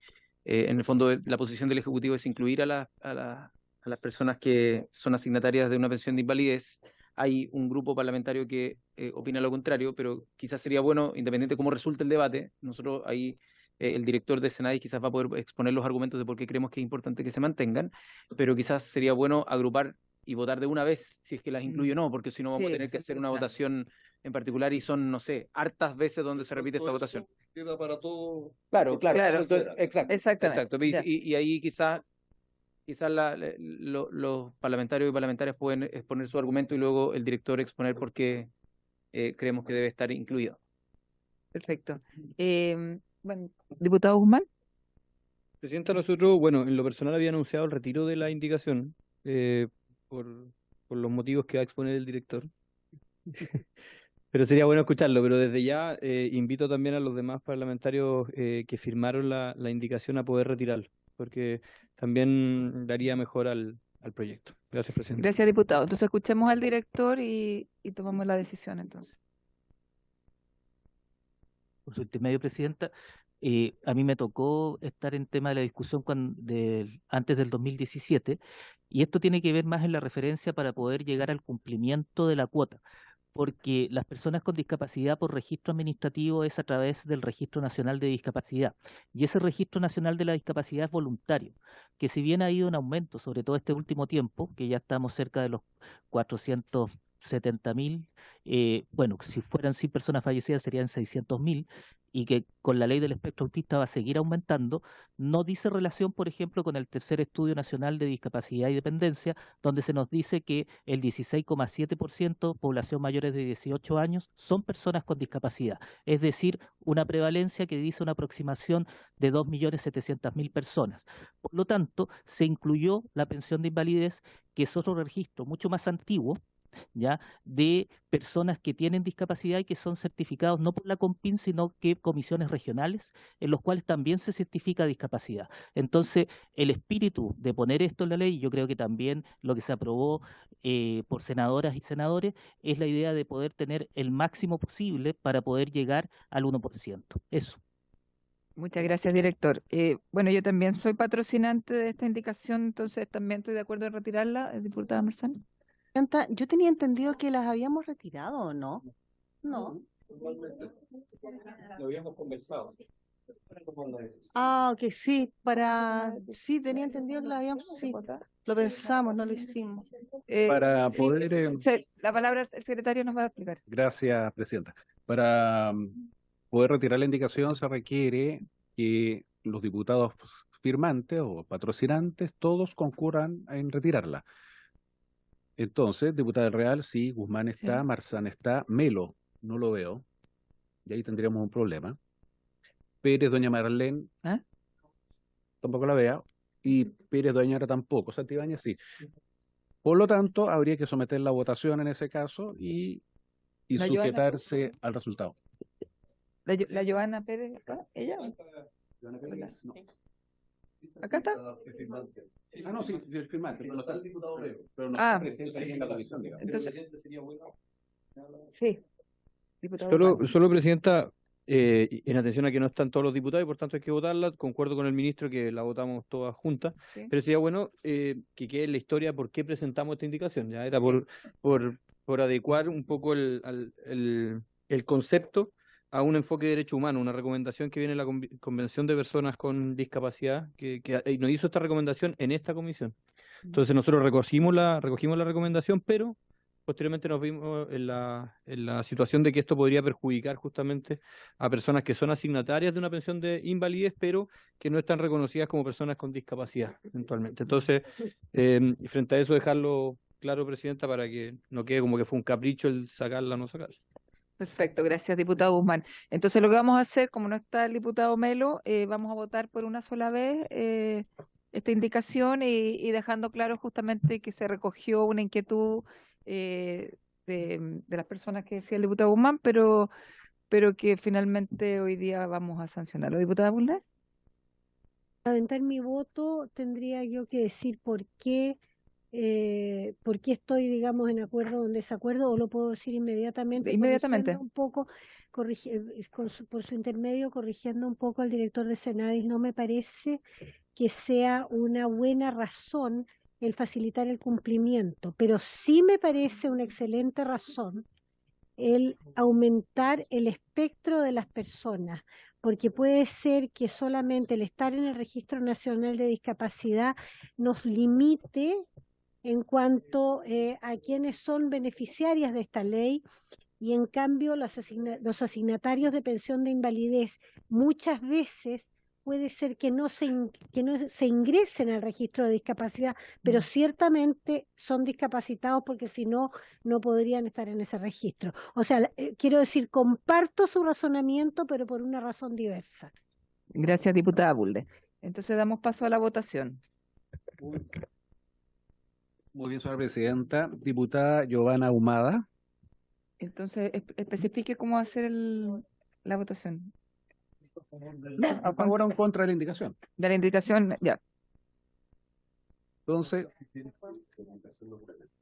el fondo, la posición del Ejecutivo es incluir a las personas que son asignatarias de una pensión de invalidez. Hay un grupo parlamentario que opina lo contrario, pero quizás sería bueno, independiente de cómo resulte el debate, nosotros ahí, el director de Senai quizás va a poder exponer los argumentos de por qué creemos que es importante que se mantengan, pero quizás sería bueno agrupar y votar de una vez si es que las incluye o no, porque si no vamos a tener que hacer una votación en particular y son, no sé, hartas veces donde se repite esta votación. Queda para todo. Claro. Exacto. Exactamente. Y ahí quizás los parlamentarios y parlamentarias pueden exponer su argumento y luego el director exponer por qué creemos que debe estar incluido. Perfecto. Bueno, diputado Guzmán. Presidenta, nosotros, bueno, en lo personal había anunciado el retiro de la indicación por los motivos que va a exponer el director. Pero sería bueno escucharlo, pero desde ya invito también a los demás parlamentarios que firmaron la indicación a poder retirarlo, porque también daría mejor al proyecto. Gracias, presidente. Gracias, diputado. Entonces escuchemos al director y tomamos la decisión entonces. Por su intermedio, presidenta, A mí me tocó estar en tema de la discusión antes del 2017, y esto tiene que ver más en la referencia para poder llegar al cumplimiento de la cuota, porque las personas con discapacidad por registro administrativo es a través del Registro Nacional de Discapacidad, y ese Registro Nacional de la Discapacidad es voluntario, que si bien ha ido en aumento, sobre todo este último tiempo, que ya estamos cerca de los 470.000, bueno, si fueran 100 personas fallecidas serían 600.000, y que con la ley del espectro autista va a seguir aumentando, no dice relación, por ejemplo, con el tercer Estudio Nacional de Discapacidad y Dependencia, donde se nos dice que el 16,7% población mayores de 18 años son personas con discapacidad, es decir, una prevalencia que dice una aproximación de 2.700.000 personas. Por lo tanto, se incluyó la pensión de invalidez, que es otro registro mucho más antiguo, ¿ya?, de personas que tienen discapacidad y que son certificados no por la COMPIN, sino que comisiones regionales, en los cuales también se certifica discapacidad. Entonces, el espíritu de poner esto en la ley, yo creo que también lo que se aprobó por senadoras y senadores, es la idea de poder tener el máximo posible para poder llegar al 1%. Eso. Muchas gracias, director. Bueno, yo también soy patrocinante de esta indicación, entonces también estoy de acuerdo en retirarla, diputada Marzán. Yo tenía entendido que las habíamos retirado, ¿o no? No. Lo habíamos conversado. Ok, sí, sí, tenía entendido que las habíamos, sí, lo pensamos, no lo hicimos. Para Sí, poder, la palabra el secretario nos va a explicar. gracias, presidenta. Para poder retirar la indicación se requiere que los diputados firmantes o patrocinantes todos concurran en retirarla. Entonces, diputada del Real, sí, Guzmán está, Sí. Marzán está, Melo, no lo veo, y ahí tendríamos un problema. Pérez, doña Marlene, ¿Ah? tampoco la veo, y Pérez, doña Ara tampoco, Santibáñez sí. Por lo tanto, habría que someter la votación en ese caso y La Joana, sujetarse al resultado. la Joana Pérez, acá, ella. No. Acá está. Ah, no, sí, el firmante, pero no está el diputado Leo, pero no Ah, está presente ahí en la comisión, digamos. entonces, sí, diputado Solo, Guzmán. Presidenta, en atención a que no están todos los diputados y por tanto hay que votarla, concuerdo con el ministro que la votamos todas juntas, Sí. pero sería bueno que quede en la historia por qué presentamos esta indicación. Ya era por adecuar un poco el concepto a un enfoque de derecho humano, una recomendación que viene de la Convención de Personas con Discapacidad, que nos hizo esta recomendación en esta comisión. Entonces nosotros recogimos la recomendación, pero posteriormente nos vimos en la situación de que esto podría perjudicar justamente a personas que son asignatarias de una pensión de invalidez, pero que no están reconocidas como personas con discapacidad eventualmente. Entonces, frente a eso, dejarlo claro, Presidenta, para que no quede como que fue un capricho el sacarla o no sacarla. Perfecto, gracias, diputado Guzmán. Entonces, lo que vamos a hacer, como no está el diputado Melo, vamos a votar por una sola vez esta indicación y dejando claro justamente que se recogió una inquietud de las personas que decía el diputado Guzmán, pero que finalmente hoy día vamos a sancionarlo. ¿Diputada Bulnes? Para aventar mi voto, tendría yo que decir por qué estoy, digamos, en acuerdo o en desacuerdo, o lo puedo decir inmediatamente, Inmediatamente. corrigiendo un poco, por su intermedio, corrigiendo un poco al director de Senadis. No me parece que sea una buena razón el facilitar el cumplimiento, pero sí me parece una excelente razón el aumentar el espectro de las personas, porque puede ser que solamente el estar en el Registro Nacional de Discapacidad nos limite en cuanto a quienes son beneficiarias de esta ley, y en cambio los asignatarios de pensión de invalidez muchas veces puede ser que no se ingresen al registro de discapacidad, pero ciertamente son discapacitados porque si no, no podrían estar en ese registro. O sea, quiero decir, comparto su razonamiento, pero por una razón diversa. Gracias, diputada Bulnes. Entonces, damos paso a la votación. Muy bien, señora presidenta. Diputada Giovanna Ahumada. Entonces, especifique cómo hacer la votación. ¿A favor o en contra de la indicación? De la indicación, ya. Entonces,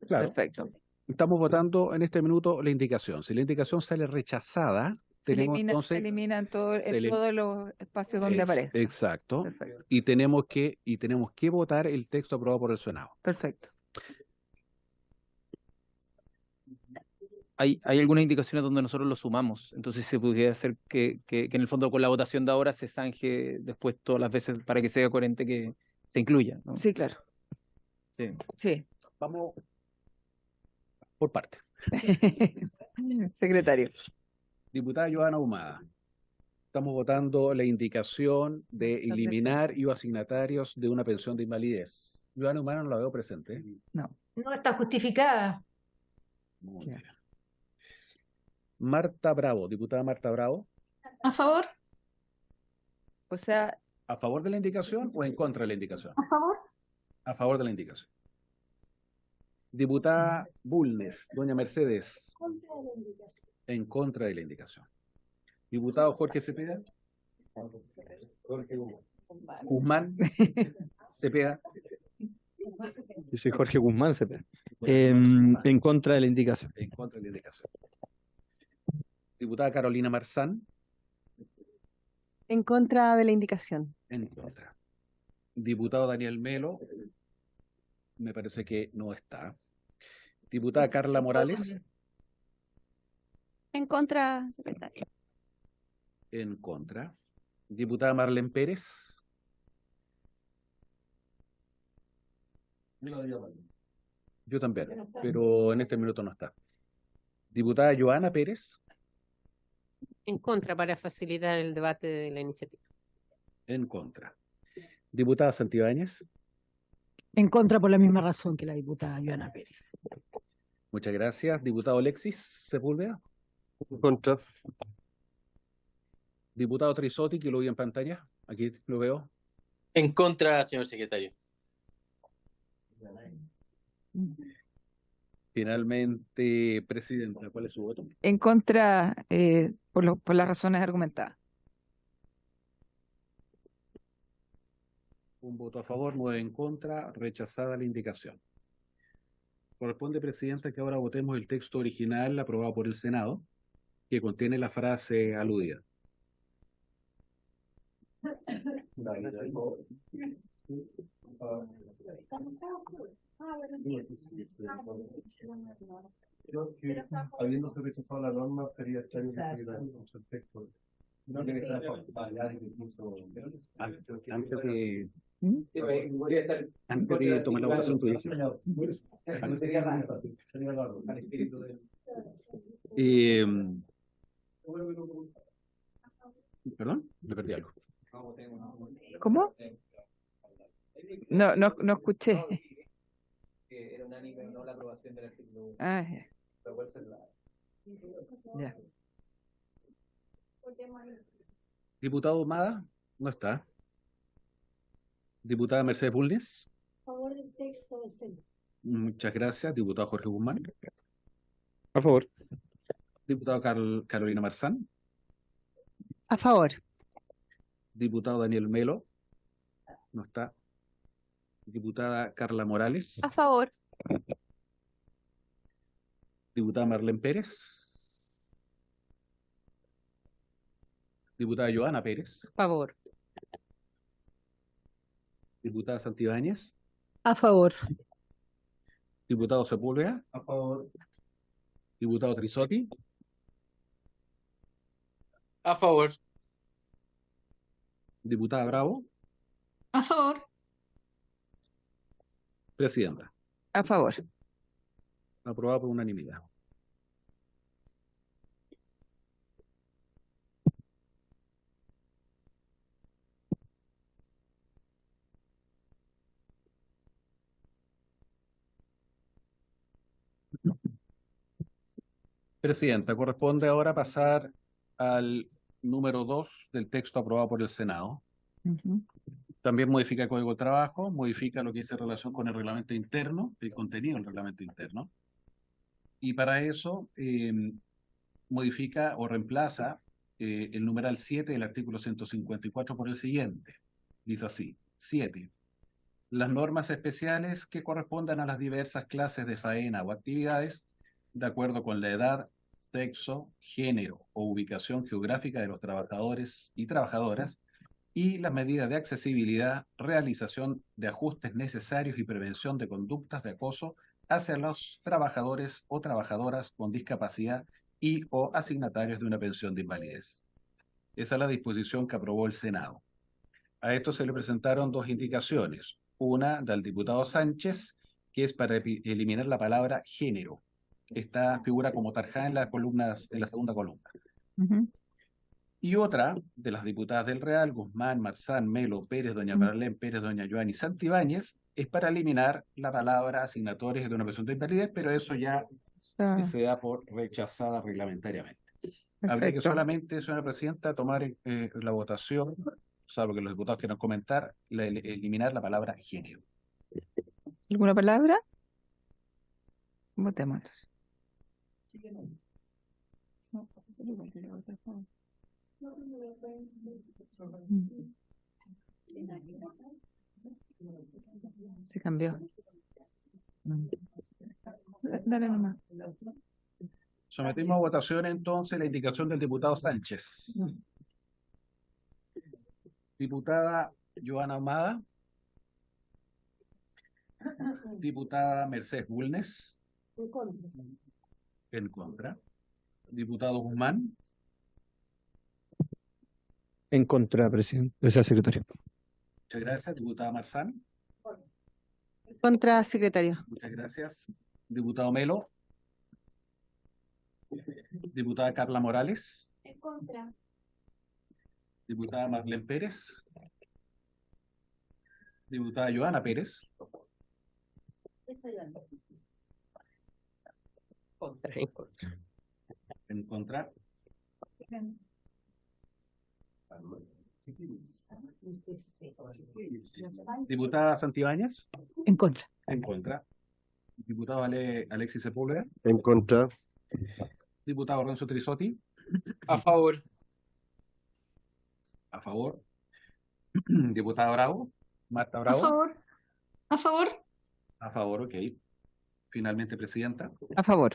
claro, Perfecto. estamos votando en este minuto la indicación. Si la indicación sale rechazada, Tenemos se entonces, elimina en se elim- todos los espacios donde aparece. exacto, Perfecto. y tenemos que votar el texto aprobado por el Senado. Perfecto. Hay algunas indicaciones donde nosotros lo sumamos, entonces se pudiera hacer que en el fondo con la votación de ahora se zanje después todas las veces para que sea coherente que se incluya, ¿no? Sí, claro. Sí. Sí. Vamos por parte. Secretario. Diputada Joana Ahumada. Estamos votando la indicación de eliminar IVA asignatarios de una pensión de invalidez. Joana Ahumada no la veo presente. No. No está justificada. Muy bien. Marta Bravo, diputada Marta Bravo, ¿A favor? O sea, ¿a favor de la indicación o en contra de la indicación? ¿A favor? A favor de la indicación. Diputada Bulnes, doña Mercedes, en contra de la indicación. Diputado Jorge Cepeda. Guzmán. Cepeda. Yo soy Jorge Guzmán, en contra de la indicación. En contra de la indicación. Diputada Carolina Marzán. En contra de la indicación. En contra. Diputado Daniel Melo. Me parece que no está. Diputada Carla Morales. En contra, secretario. En contra. Diputada Marlene Pérez. Yo también, pero en este minuto no está. Diputada Joana Pérez. En contra, para facilitar el debate de la iniciativa. En contra. Diputada Santibáñez. En contra por la misma razón que la diputada Joana Pérez. Muchas gracias. Diputado Alexis Sepúlveda. En contra. Diputado Trisotti, que lo vi en pantalla. Aquí lo veo. En contra, señor secretario. Finalmente, Presidenta, ¿cuál es su voto? en contra por las razones argumentadas. Un voto a favor, 9 en contra, rechazada la indicación. Corresponde, Presidenta, que ahora votemos el texto original aprobado por el Senado, que contiene la frase aludida. Creo que habiéndose rechazado la norma sería extraño que mucho el texto. No tiene que estar incluso Antes de tomar la votación, tú dices. Perdón, me perdí algo. ¿Cómo? No escuché. Era unánime no la aprobación del artículo. Ah, ya. Diputado Ahumada, no está. Diputada Mercedes Bulnes. A favor del texto del Senado. Muchas gracias. Diputado Jorge Guzmán. A favor. Diputado Carolina Marzán. A favor. Diputado Daniel Melo. No está. Diputada Carla Morales. A favor. Diputada Marlene Pérez. Diputada Joana Pérez. A favor. Diputada Santibáñez. A favor. Diputado Sepúlveda. a favor. Diputado Trisotti. A favor. Diputada Bravo. A favor. Presidenta. A favor. Aprobado por unanimidad. Presidenta, corresponde ahora pasar al número 2 del texto aprobado por el Senado. También modifica el Código de Trabajo, modifica lo que dice relación con el reglamento interno, el contenido del reglamento interno. Y para eso modifica o reemplaza el numeral 7 del artículo 154 por el siguiente. Dice así, 7. Las normas especiales que correspondan a las diversas clases de faena o actividades, de acuerdo con la edad, sexo, género o ubicación geográfica de los trabajadores y trabajadoras y las medidas de accesibilidad, realización de ajustes necesarios y prevención de conductas de acoso hacia los trabajadores o trabajadoras con discapacidad y o asignatarios de una pensión de invalidez. Esa es la disposición que aprobó el Senado. A esto se le presentaron dos indicaciones. Una del diputado Sánchez, que es para eliminar la palabra género. Esta figura como tarjada en la segunda columna. Y otra de las diputadas del Real, Guzmán, Marzán, Melo, Pérez, doña Marlene Pérez, doña Joana y Santibáñez, es para eliminar la palabra asignatorias de una pensión de invalidez, pero eso ya se da por rechazada reglamentariamente. Habría que solamente, señora presidenta, tomar la votación, salvo que los diputados quieran comentar, eliminar la palabra género. ¿Alguna palabra? Votemos entonces. Se cambió. Dale nomás. Sometimos a votación entonces la indicación del diputado Sánchez. Diputada Joana Ahumada. Diputada Mercedes Bulnes. En contra. En contra. Diputado Guzmán. En contra, presidente. O sea, secretario. Muchas gracias. Diputada Marzán. Contra, secretario. Muchas gracias. Diputado Melo. Diputada Carla Morales. En contra. Diputada Marlene Pérez. Diputada Joana Pérez. Contra. En contra. Diputada Santibáñez. En contra. En contra. Diputado Alexis Sepúlveda. En contra. Diputado Renzo Trisotti. A favor. A favor. Diputada Bravo. Marta Bravo. A favor. A favor. A favor, ok. Finalmente, presidenta. A favor.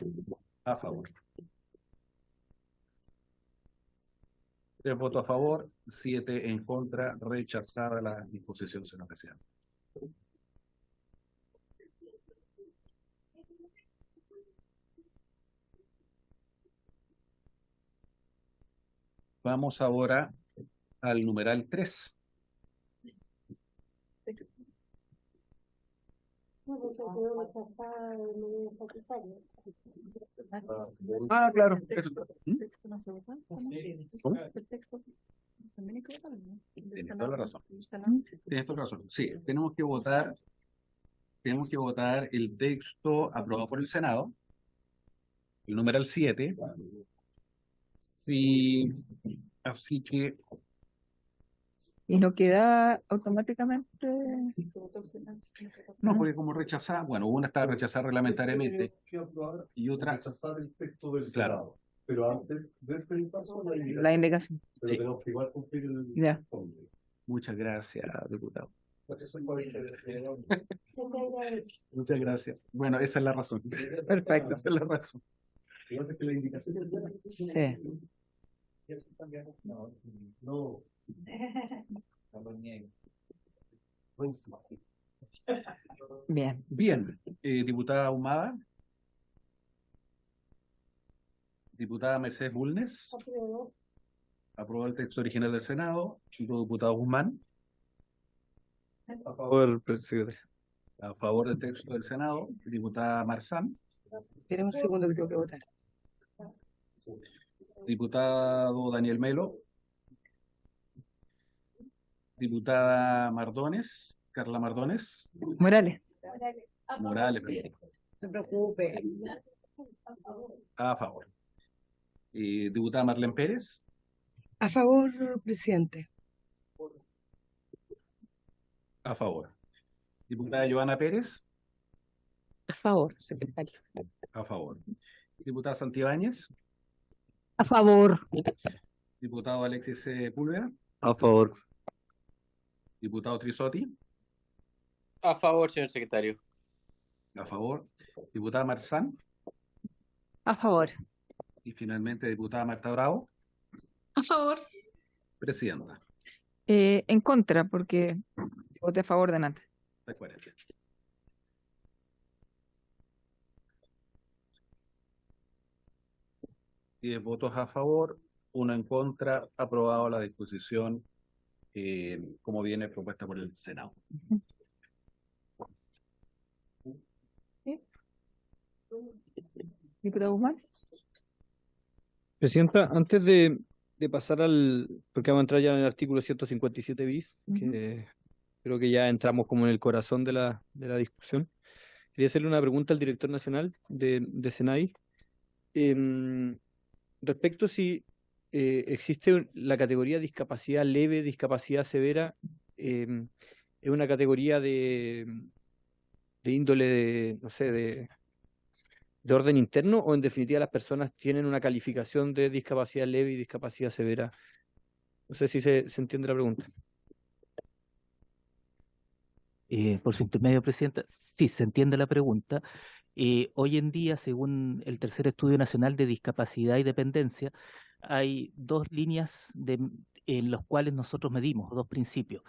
A favor. 3 votos a favor, 7 en contra, rechazada la disposición, señor presidente. Vamos ahora al numeral 3. Ah, claro. ¿Cómo? Tienes toda la razón. Tienes toda la razón. Sí, tenemos que votar el texto aprobado por el Senado, el numeral 7. Sí, así que ¿Y no queda automáticamente? no, porque como rechazada, bueno, una está rechazada reglamentariamente y otra rechazar el texto del claro. Senado. Pero antes de este paso, La indicación. pero Sí. tenemos que igual cumplir el Ya. fondo. Muchas gracias, diputado. Perfecto. Muchas gracias. Bueno, esa es la razón. Perfecto. Esa es la razón. Lo que pasa es que la indicación Sí. No, no. Bien. Bien, diputada Ahumada. Diputada Mercedes Bulnes. Aprobó el texto original del Senado. Chico diputado Guzmán. A favor, presidente. A favor del texto del Senado. Diputada Marzán. Espera un segundo que tengo que votar. Diputado Daniel Melo. Diputada Mardones. Carla Mardones. Morales. Morales. Perdón. No se preocupe. A favor. Diputada Marlene Pérez. A favor, presidente. A favor. Diputada Joana Pérez. A favor, secretario. A favor. Diputada Santibáñez. A favor. Diputado Alexis Sepúlveda. A favor. Diputado Trisotti. A favor, señor secretario. A favor. Diputada Marzán. A favor. Y finalmente, diputada Marta Bravo, A favor. presidenta. En contra, porque voté a favor de antes. Está coherente. Diez votos a favor, 1 en contra, aprobado la disposición como viene propuesta por el Senado. Diputado Guzmán. Presidenta, antes de pasar porque vamos a entrar ya en el artículo 157 bis, que creo que ya entramos como en el corazón de la discusión. Quería hacerle una pregunta al director nacional de SENAI. Respecto si existe la categoría discapacidad leve, discapacidad severa, es una categoría de índole no sé, de orden interno, o en definitiva las personas tienen una calificación de discapacidad leve y discapacidad severa. No sé si se entiende la pregunta. Por su intermedio, Presidenta, sí, se entiende la pregunta. Hoy en día, según el tercer Estudio Nacional de Discapacidad y Dependencia, hay dos líneas en las cuales nosotros medimos, dos principios.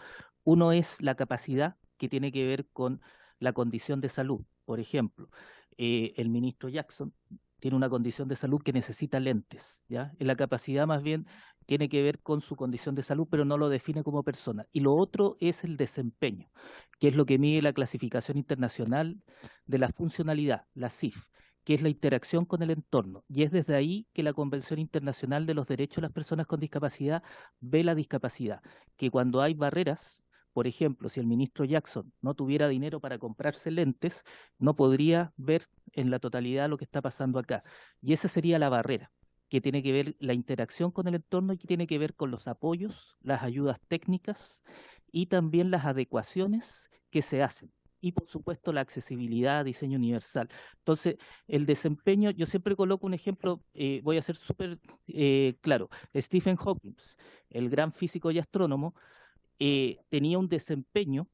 Uno es la capacidad, que tiene que ver con la condición de salud. Por ejemplo, el ministro Jackson tiene una condición de salud que necesita lentes, ¿ya? La capacidad más bien tiene que ver con su condición de salud, pero no lo define como persona. Y lo otro es el desempeño, que es lo que mide la clasificación internacional de la funcionalidad, la CIF, que es la interacción con el entorno. Y es desde ahí que la Convención Internacional de los Derechos de las Personas con Discapacidad ve la discapacidad, que cuando hay barreras, por ejemplo, si el ministro Jackson no tuviera dinero para comprarse lentes, no podría ver en la totalidad lo que está pasando acá. Y esa sería la barrera, que tiene que ver la interacción con el entorno y que tiene que ver con los apoyos, las ayudas técnicas y también las adecuaciones que se hacen. Y por supuesto la accesibilidad, diseño universal. Entonces, el desempeño, yo siempre coloco un ejemplo, voy a ser súper claro. Stephen Hawking, el gran físico y astrónomo, tenía un desempeño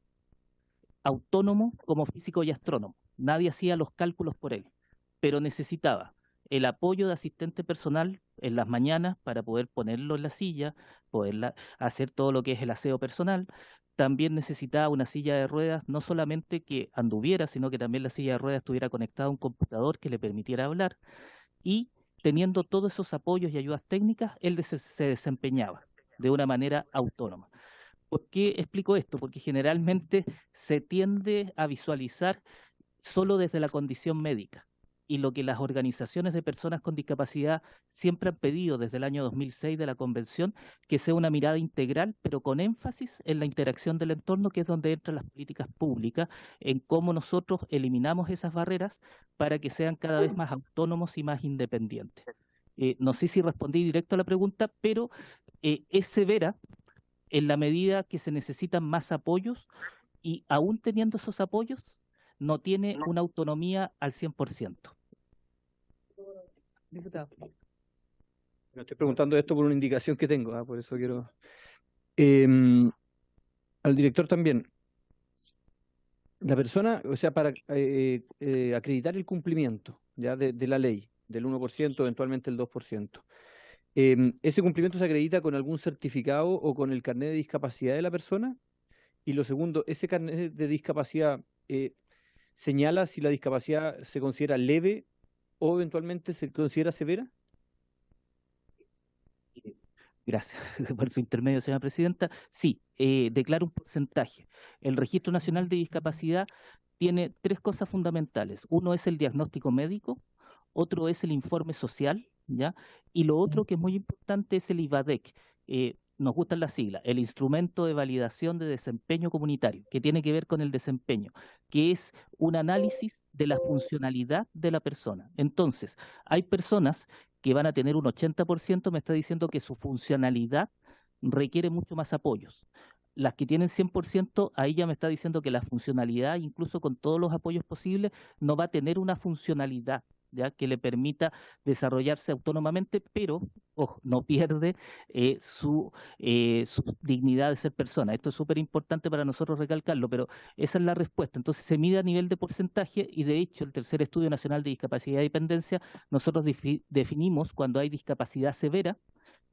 autónomo como físico y astrónomo. Nadie hacía los cálculos por él, pero necesitaba el apoyo de asistente personal en las mañanas para poder ponerlo en la silla, poder hacer todo lo que es el aseo personal. También necesitaba una silla de ruedas, no solamente que anduviera, sino que también la silla de ruedas estuviera conectada a un computador que le permitiera hablar. Y teniendo todos esos apoyos y ayudas técnicas, él se desempeñaba de una manera autónoma. ¿Por qué explico esto? Porque generalmente se tiende a visualizar solo desde la condición médica. Y lo que las organizaciones de personas con discapacidad siempre han pedido desde el año 2006 de la Convención, que sea una mirada integral, pero con énfasis en la interacción del entorno, que es donde entran las políticas públicas, en cómo nosotros eliminamos esas barreras para que sean cada vez más autónomos y más independientes. No sé si respondí directo a la pregunta, pero es severa en la medida que se necesitan más apoyos, y aún teniendo esos apoyos, no tiene una autonomía al 100%. Diputado. Me estoy preguntando esto por una indicación que tengo, por eso quiero... al director también. La persona, o sea, para acreditar el cumplimiento ya de la ley, del 1%, eventualmente el 2%, ¿ese cumplimiento se acredita con algún certificado o con el carnet de discapacidad de la persona? Y lo segundo, ¿ese carnet de discapacidad señala si la discapacidad se considera leve o eventualmente se considera severa? Gracias por su intermedio, señora presidenta. Sí, declara un porcentaje. El Registro Nacional de Discapacidad tiene tres cosas fundamentales. Uno es el diagnóstico médico, otro es el informe social, ¿ya? Y lo otro que es muy importante es el IVADEC. Nos gustan las siglas, el Instrumento de Validación de Desempeño Comunitario, que tiene que ver con el desempeño, que es un análisis de la funcionalidad de la persona. Entonces, hay personas que van a tener un 80%, me está diciendo que su funcionalidad requiere mucho más apoyos. Las que tienen 100%, ahí ya me está diciendo que la funcionalidad, incluso con todos los apoyos posibles, no va a tener una funcionalidad ¿ya? Que le permita desarrollarse autónomamente, pero, ojo, no pierde su dignidad de ser persona. Esto es súper importante para nosotros recalcarlo, pero esa es la respuesta. Entonces se mide a nivel de porcentaje y de hecho el tercer Estudio Nacional de Discapacidad y Dependencia, nosotros definimos cuando hay discapacidad severa,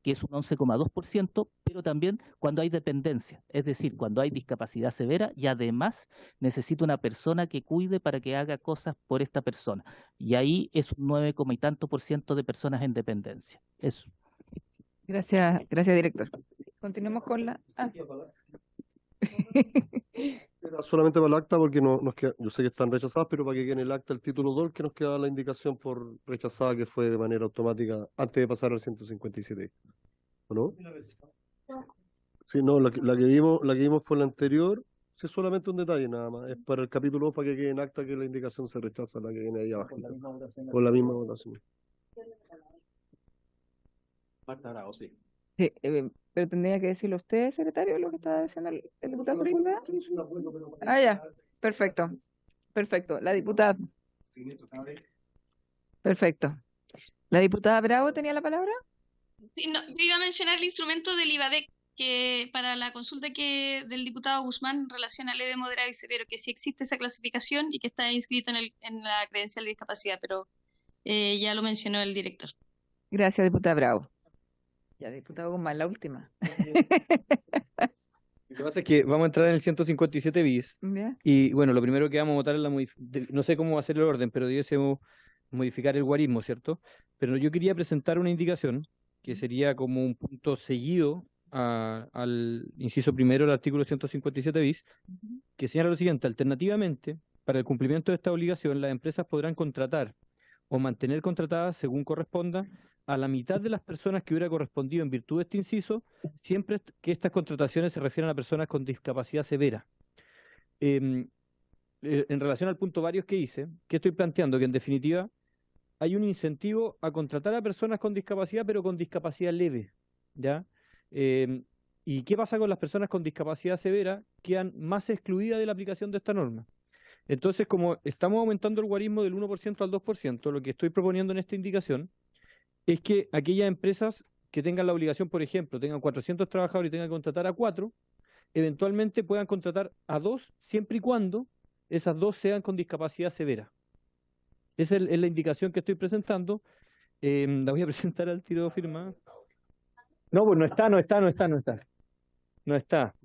que es un 11,2%, pero también cuando hay dependencia, es decir, cuando hay discapacidad severa y además necesita una persona que cuide para que haga cosas por esta persona. Y ahí es un 9, y tanto por ciento de personas en dependencia. Eso. Gracias, director. Continuemos con la... Era solamente para el acta porque no nos queda, yo sé que están rechazadas, pero para que quede en el acta el título 2, que nos queda la indicación por rechazada, que fue de manera automática antes de pasar al 157. ¿O no? Sí, no, la que vimos fue la anterior. Sí, es solamente un detalle nada más. Es para el capítulo 2 para que quede en acta que la indicación se rechaza, la que viene ahí abajo. Con la misma votación. Marta Bravo, sí. Sí, pero tendría que decirlo usted, secretario, lo que está diciendo el diputado Sepúlveda. Ah, ya, perfecto. Perfecto. La diputada. Perfecto. ¿La diputada Bravo tenía la palabra? Sí, no, yo iba a mencionar el instrumento del IVADEC, que para la consulta del diputado Guzmán en relación a leve, moderado y severo, que sí existe esa clasificación y que está inscrito en la credencial de discapacidad, pero ya lo mencionó el director. Gracias, diputada Bravo. Ya, diputado Guzmán, la última. Lo que pasa es que vamos a entrar en el 157 bis ¿Ya? y bueno, lo primero que vamos a votar es no sé cómo va a ser el orden, pero debiésemos modificar el guarismo, ¿cierto? Pero yo quería presentar una indicación que sería como un punto seguido al inciso primero del artículo 157 bis, que señala lo siguiente: alternativamente, para el cumplimiento de esta obligación, las empresas podrán contratar o mantener contratadas, según corresponda, a la mitad de las personas que hubiera correspondido en virtud de este inciso, siempre que estas contrataciones se refieran a personas con discapacidad severa. En relación al punto varios que hice, que estoy planteando que en definitiva hay un incentivo a contratar a personas con discapacidad, pero con discapacidad leve, ¿ya? ¿Y qué pasa con las personas con discapacidad severa? Quedan más excluidas de la aplicación de esta norma. Entonces, como estamos aumentando el guarismo del 1% al 2%, lo que estoy proponiendo en esta indicación es que aquellas empresas que tengan la obligación, por ejemplo, tengan 400 trabajadores y tengan que contratar a 4, eventualmente puedan contratar a 2, siempre y cuando esas 2 sean con discapacidad severa. Esa es la indicación que estoy presentando. La voy a presentar al tiro de firma. No, pues no está.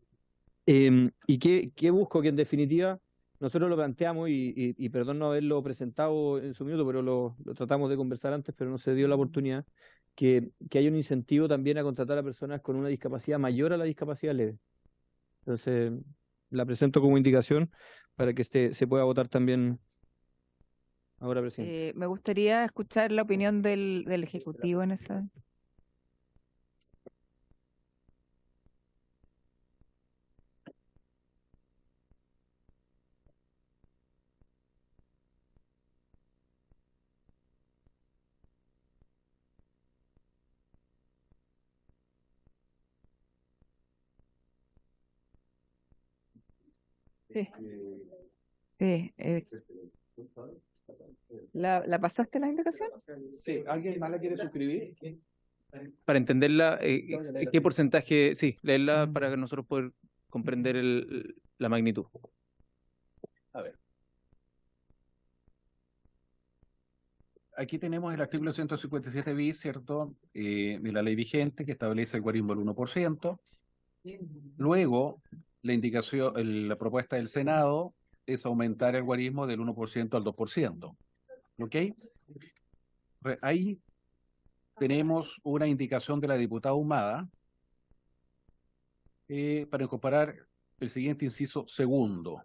¿Y qué busco? Que en definitiva nosotros lo planteamos y perdón no haberlo presentado en su minuto, pero lo tratamos de conversar antes, pero no se dio la oportunidad, que hay un incentivo también a contratar a personas con una discapacidad mayor a la discapacidad leve. Entonces, la presento como indicación para que se pueda votar también ahora, presidente. Me gustaría escuchar la opinión del Ejecutivo en esa. Sí. Sí, ¿la pasaste la indicación? Sí, ¿alguien más la quiere suscribir? Para entenderla, ¿qué porcentaje? Sí, leerla para que nosotros poder comprender la magnitud. A ver. Aquí tenemos el artículo 157 bis, ¿cierto? De la ley vigente que establece el guarismo del 1%. Luego, la propuesta del Senado es aumentar el guarismo del 1% al 2%. ¿Ok? Ahí tenemos una indicación de la diputada Ahumada para incorporar el siguiente inciso segundo.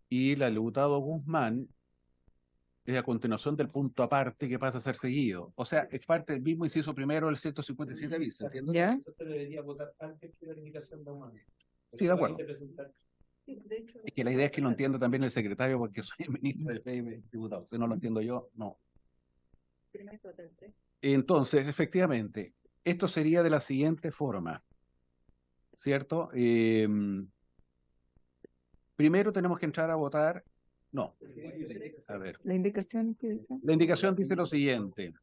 Y la diputada Guzmán es a continuación del punto aparte que pasa a ser seguido. O sea, es parte del mismo inciso primero del 157 bis, ¿entiendes? ¿Ya? Entonces debería votar antes que la indicación de Ahumada. Sí, de acuerdo. Es que la idea es que lo entienda también el secretario, porque soy el ministro de PM, diputado. Si no lo entiendo yo, no. Entonces, efectivamente, esto sería de la siguiente forma, ¿cierto? Primero tenemos que entrar a votar No. A ver. La indicación que dice. La indicación dice lo siguiente.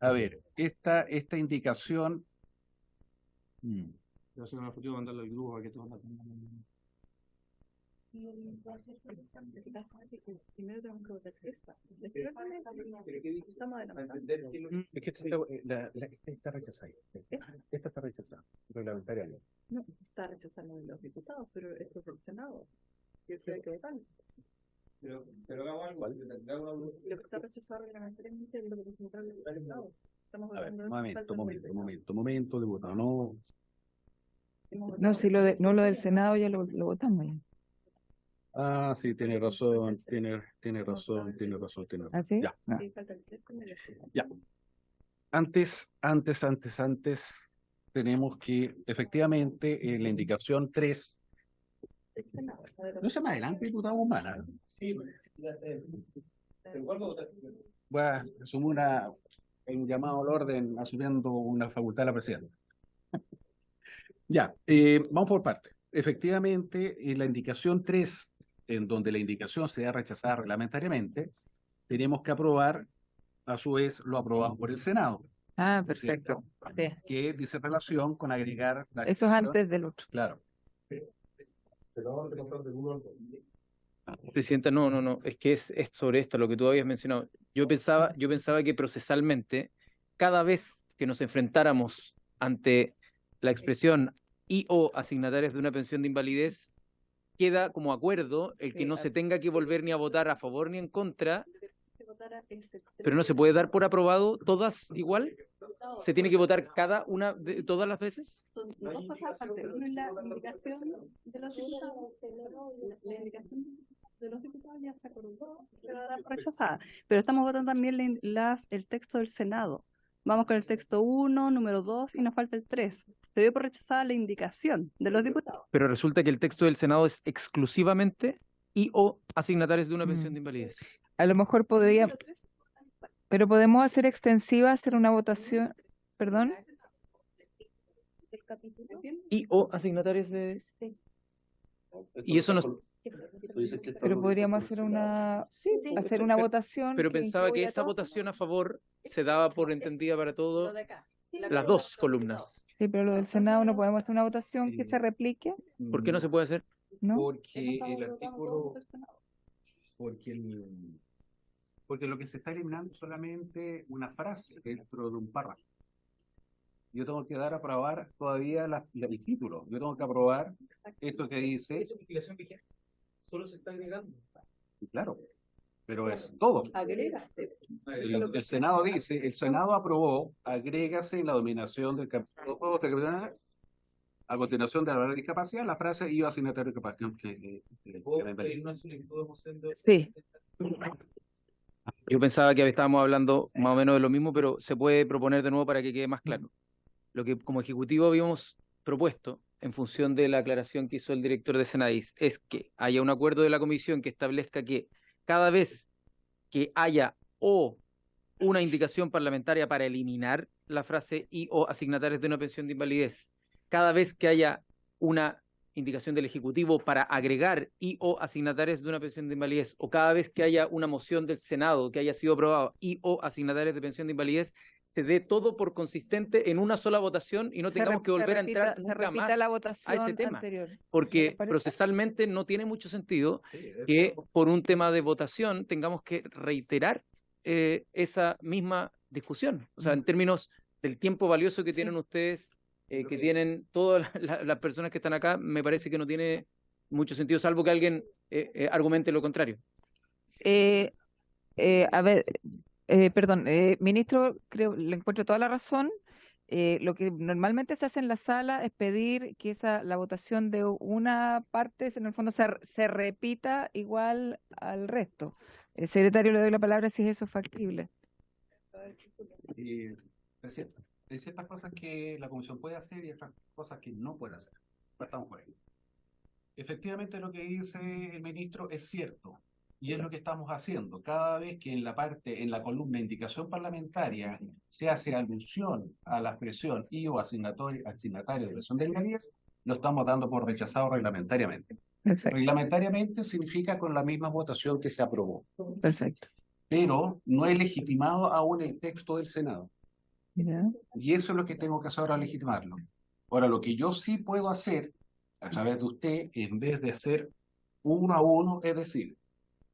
A ver, esta indicación. Ya se me ha ofrecido mandarle al grupo para que todos la tengan. Primero tenemos que votar esa. Es que esta está rechazada. Esta está rechazada, reglamentariamente. No, está rechazando de los diputados, pero esto es del Senado. Yo creo que votar. Pero hagamos algo. Lo que está rechazado reglamentariamente es lo que presentó el diputado. Estamos A ver, hablando de momento, diputado, no. No, si no lo del Senado ya lo votamos ya. Ah, sí, tiene razón, tiene razón. ¿Ah, sí? Ya. Ah. Sí, falta el texto y el- Ya. Antes, tenemos que, efectivamente, en la indicación 3, el Senado. no se me adelante, diputado Humana. Sí, pero igual va a votar. Voy a asumir un llamado al orden asumiendo una facultad de la presidenta. Ya, vamos por partes. Efectivamente, en la indicación 3, en donde la indicación sea rechazada reglamentariamente, tenemos que aprobar, a su vez, lo aprobado por el Senado. Ah, perfecto. Sí. Que dice relación con agregar la Eso es antes del otro. Claro. Se lo vamos a pasar del 1 al 2. Presidenta, no, es que es sobre esto lo que tú habías mencionado. Yo pensaba que procesalmente, cada vez que nos enfrentáramos ante la expresión y o asignatarios de una pensión de invalidez, queda como acuerdo el que no se tenga que volver ni a votar a favor ni en contra, pero no se puede dar por aprobado todas igual. ¿Se tiene que votar cada una de todas las veces? Son dos cosas aparte. Uno es la indicación de los diputados. La indicación de los diputados ya se acordó, se va a dar por rechazada. Pero estamos votando también el texto del Senado. Vamos con el texto 1, número 2 y nos falta el 3. Se dio por rechazada la indicación de los diputados. Pero resulta que el texto del Senado es exclusivamente y o asignatarios de una pensión de invalidez. A lo mejor podría, pero podemos hacer extensiva, hacer una votación, perdón. Y o asignatarios de... Y eso no... Pero podríamos hacer una votación. Pero que pensaba que incluya esa todo. votación a favor se daba por entendida para todo las dos columnas. Sí, pero lo del Senado no podemos hacer una votación que se replique, ¿Por qué no se puede hacer? ¿no? Porque el artículo, porque lo que se está eliminando es solamente una frase dentro de un párrafo. Yo tengo que dar a aprobar todavía el título. Yo tengo que aprobar esto que dice. Es obligación vigente. Solo se está agregando. Claro, pero es todo. Agregaste. El Senado dice, el Senado aprobó, agrégase en la dominación del capítulo 2, a continuación de la discapacidad, la frase iba asignatario de capacidad. Sí. Yo pensaba que estábamos hablando más o menos de lo mismo, pero se puede proponer de nuevo para que quede más claro. Lo que como Ejecutivo habíamos propuesto, en función de la aclaración que hizo el director de Senadis, es que haya un acuerdo de la Comisión que establezca que cada vez que haya o una indicación parlamentaria para eliminar la frase y o asignatarios de una pensión de invalidez, cada vez que haya una indicación del Ejecutivo para agregar y o asignatarios de una pensión de invalidez, o cada vez que haya una moción del Senado que haya sido aprobada y o asignatarios de pensión de invalidez, se dé todo por consistente en una sola votación y no tengamos que volver a entrar nunca más la a votación ese tema. anterior. Porque ¿Les parece? procesalmente no tiene mucho sentido que por un tema de votación tengamos que reiterar esa misma discusión. O sea, en términos del tiempo valioso que tienen ustedes, que tienen todas las personas que están acá, me parece que no tiene mucho sentido, salvo que alguien argumente lo contrario. A ver, perdón, ministro, creo, le encuentro toda la razón. Lo que normalmente se hace en la sala es pedir que la votación de una parte, en el fondo, se repita igual al resto. Secretario, le doy la palabra si es eso factible. Presidente, hay ciertas cosas que la Comisión puede hacer y otras cosas que no puede hacer. Estamos por ahí. Efectivamente, lo que dice el ministro es cierto. Y es lo que estamos haciendo. Cada vez que en la columna indicación parlamentaria se hace alusión a la expresión y o asignatario de pensión de invalidez, lo estamos dando por rechazado reglamentariamente. Perfecto, Reglamentariamente significa con la misma votación que se aprobó, perfecto. pero no he legitimado aún el texto del Senado. Ya. Y eso es lo que tengo que hacer ahora, legitimarlo. Ahora, lo que yo sí puedo hacer a través de usted, en vez de hacer 1 a 1, es decir,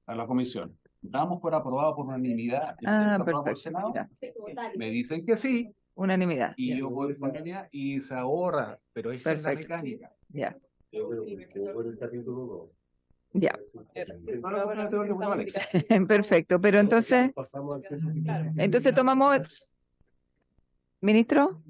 a la comisión, damos por aprobado por unanimidad el Ah, texto aprobado por el perfecto. Senado, Ya. me dicen que sí, Unanimidad. y yo voy por unanimidad y se ahorra, pero esa es la Perfecto. mecánica. Ya. Yo creo que quedó por el capítulo 2. Ya. No, no tengo que votar, Alex. Perfecto, pero entonces, Pasamos al 155. entonces tomamos, ministro,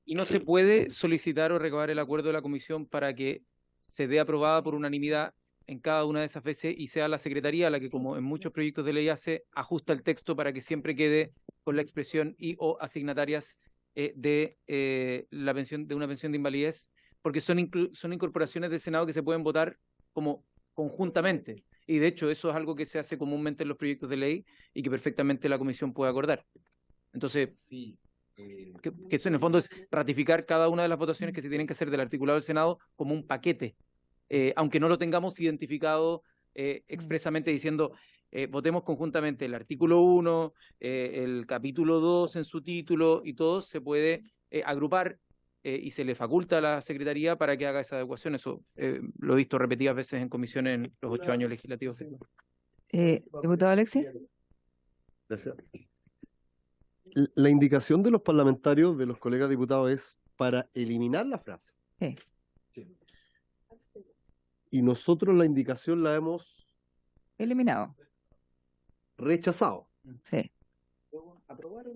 Y no se puede solicitar o recabar el acuerdo de la comisión para que se dé aprobada por unanimidad en cada una de esas veces y sea la Secretaría la que, como en muchos proyectos de ley hace, ajusta el texto para que siempre quede con la expresión y o asignatarias de la pensión, de una pensión de invalidez, porque son incorporaciones del Senado que se pueden votar como conjuntamente. Y de hecho eso es algo que se hace comúnmente en los proyectos de ley y que perfectamente la comisión puede acordar. Entonces, Sí. que eso en el fondo es ratificar cada una de las votaciones que se tienen que hacer del articulado del Senado como un paquete, aunque no lo tengamos identificado expresamente diciendo votemos conjuntamente el artículo 1, el capítulo 2 en su título y todo se puede agrupar y se le faculta a la Secretaría para que haga esa adecuación. Eso lo he visto repetidas veces en comisiones en los 8 años legislativos. diputado Alexis. Gracias. La indicación de los parlamentarios, de los colegas diputados, es para eliminar la frase. Sí. Y nosotros la indicación la hemos Eliminado. rechazado. Sí.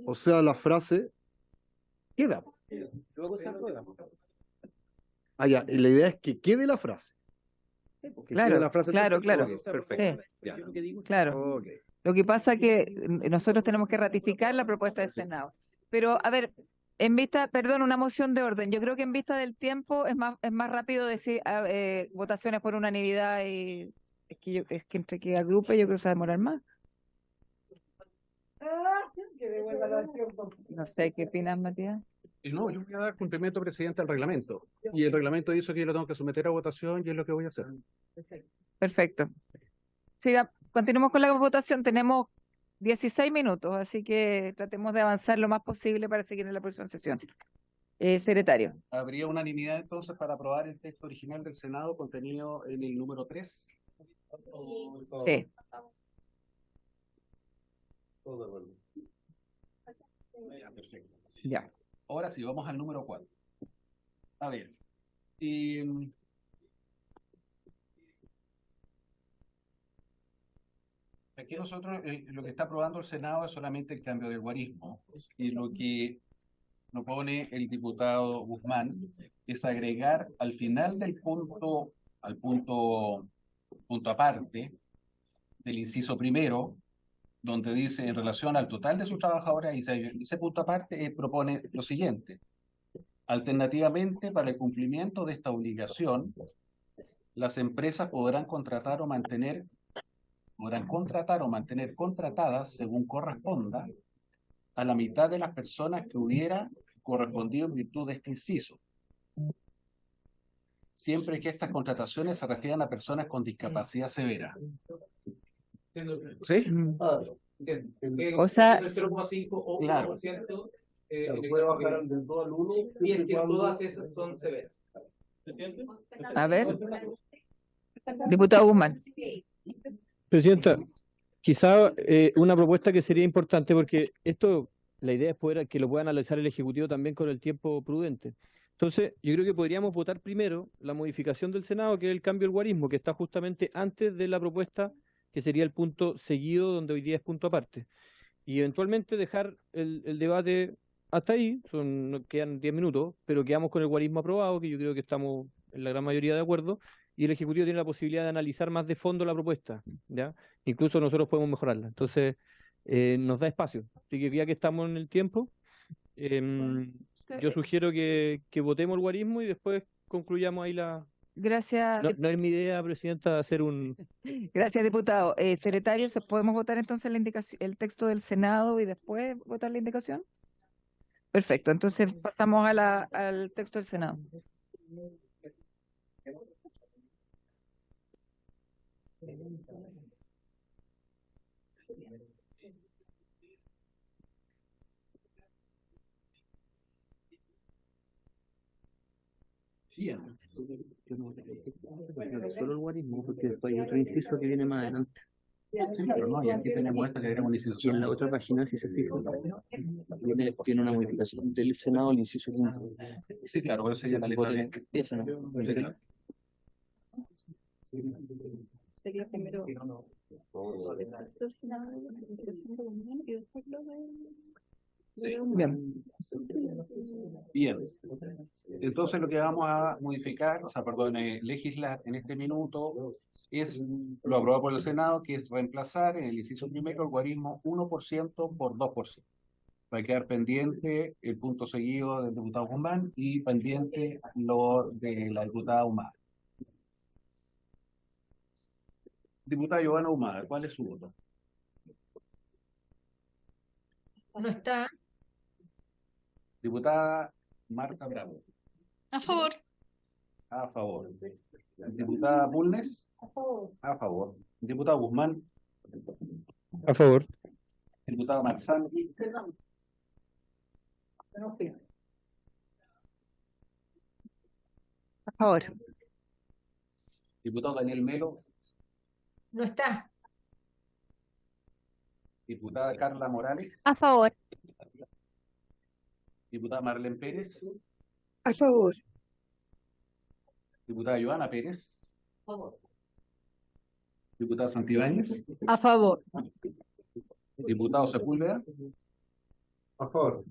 O sea, la frase queda. Luego se aprueba. Ah, ya, y la idea es que quede la frase. Que Claro, quede la frase claro, perfecta. claro. Ok, perfecto. Sí. Ya. Claro. Ok. Lo que pasa es que nosotros tenemos que ratificar la propuesta del Senado. Pero, a ver, en vista, perdón, una moción de orden. Yo creo que en vista del tiempo es más rápido decir votaciones por unanimidad y es que entre que agrupe yo creo que se va a demorar más. No sé, ¿qué opinas, Matías? No, yo voy a dar cumplimiento, presidente, al reglamento. Y el reglamento dice que yo lo tengo que someter a votación y es lo que voy a hacer. Perfecto. Siga, continuemos con la votación. Tenemos 16 minutos, así que tratemos de avanzar lo más posible para seguir en la próxima sesión. Secretario. ¿Habría unanimidad entonces para aprobar el texto original del Senado contenido en el número 3? Sí. Ya, perfecto. Ya. Ahora sí, vamos al número 4. A ver. Aquí nosotros lo que está aprobando el Senado es solamente el cambio del guarismo. Y lo que propone el diputado Guzmán es agregar al final del punto, punto aparte, del inciso primero, donde dice en relación al total de sus trabajadores, y ese punto aparte propone lo siguiente. Alternativamente, para el cumplimiento de esta obligación, las empresas podrán contratar o mantener contratadas, según corresponda, a la mitad de las personas que hubiera correspondido en virtud de este inciso, siempre que estas contrataciones se refieran a personas con discapacidad severa. ¿Sí? O sea, el 0,5 o claro. 1%. Puede bajar del 2 al 1. Si es que todas esas son severas. a ver, diputado Guzmán. Presidenta, quizá una propuesta que sería importante, porque esto, la idea es poder que lo pueda analizar el Ejecutivo también con el tiempo prudente. Entonces, yo creo que podríamos votar primero la modificación del Senado, que es el cambio del guarismo, que está justamente antes de la propuesta, que sería el punto seguido, donde hoy día es punto aparte. Y eventualmente dejar el debate hasta ahí, quedan 10 minutos, pero quedamos con el guarismo aprobado, que yo creo que estamos en la gran mayoría de acuerdo, y el Ejecutivo tiene la posibilidad de analizar más de fondo la propuesta, ¿ya? Incluso nosotros podemos mejorarla. Entonces, nos da espacio. Así que ya que estamos en el tiempo, yo sugiero que votemos el guarismo y después concluyamos ahí la... Gracias. No es mi idea, Presidenta, hacer un... Gracias, diputado. Secretario, ¿podemos votar entonces el texto del Senado y después votar la indicación? Perfecto, entonces pasamos al texto del Senado. Bien. Solo el guarismo, porque después hay otro inciso que viene más adelante. Sí, pero no, y aquí tenemos esta que era un inciso. Y en la otra página, si se fijan, tiene una modificación del Senado, el inciso 15. Sí, claro, por eso ya la letra de... Eso no. Sería primero y después lo de... Sí. Bien. Entonces lo que vamos a modificar, o sea, perdón, legislar en este minuto es lo aprobado por el Senado, que es reemplazar en el inciso primero el guarismo 1% por 2%. Va a quedar pendiente el punto seguido del diputado Guzmán y pendiente lo de la diputada Humada. Diputada Giovanna Humada, ¿cuál es su voto? No está. Diputada Marta Bravo. A favor. A favor. Diputada Bulnes. A favor. A favor. Diputado Guzmán. A favor. Diputado Marzán. A favor. Diputado Daniel Melo. No está. Diputada Carla Morales. A favor. Diputada Marlene Pérez. A favor. Diputada Joana Pérez. A favor. Diputada Santibáñez. A favor. Diputado Sepúlveda. A favor.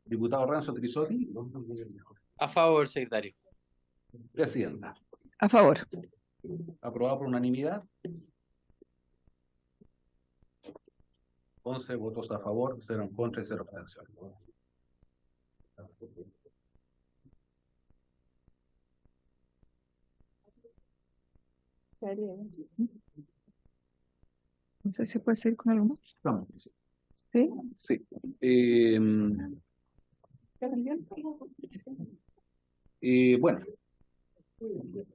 Diputado Renzo Trisotti. A favor, secretario. Presidenta. A favor. Aprobado por unanimidad. 11 votos a favor, 0 en contra y 0 abstención. No sé si puede seguir con algo más. Vamos. ¿Sí? Sí. Bueno,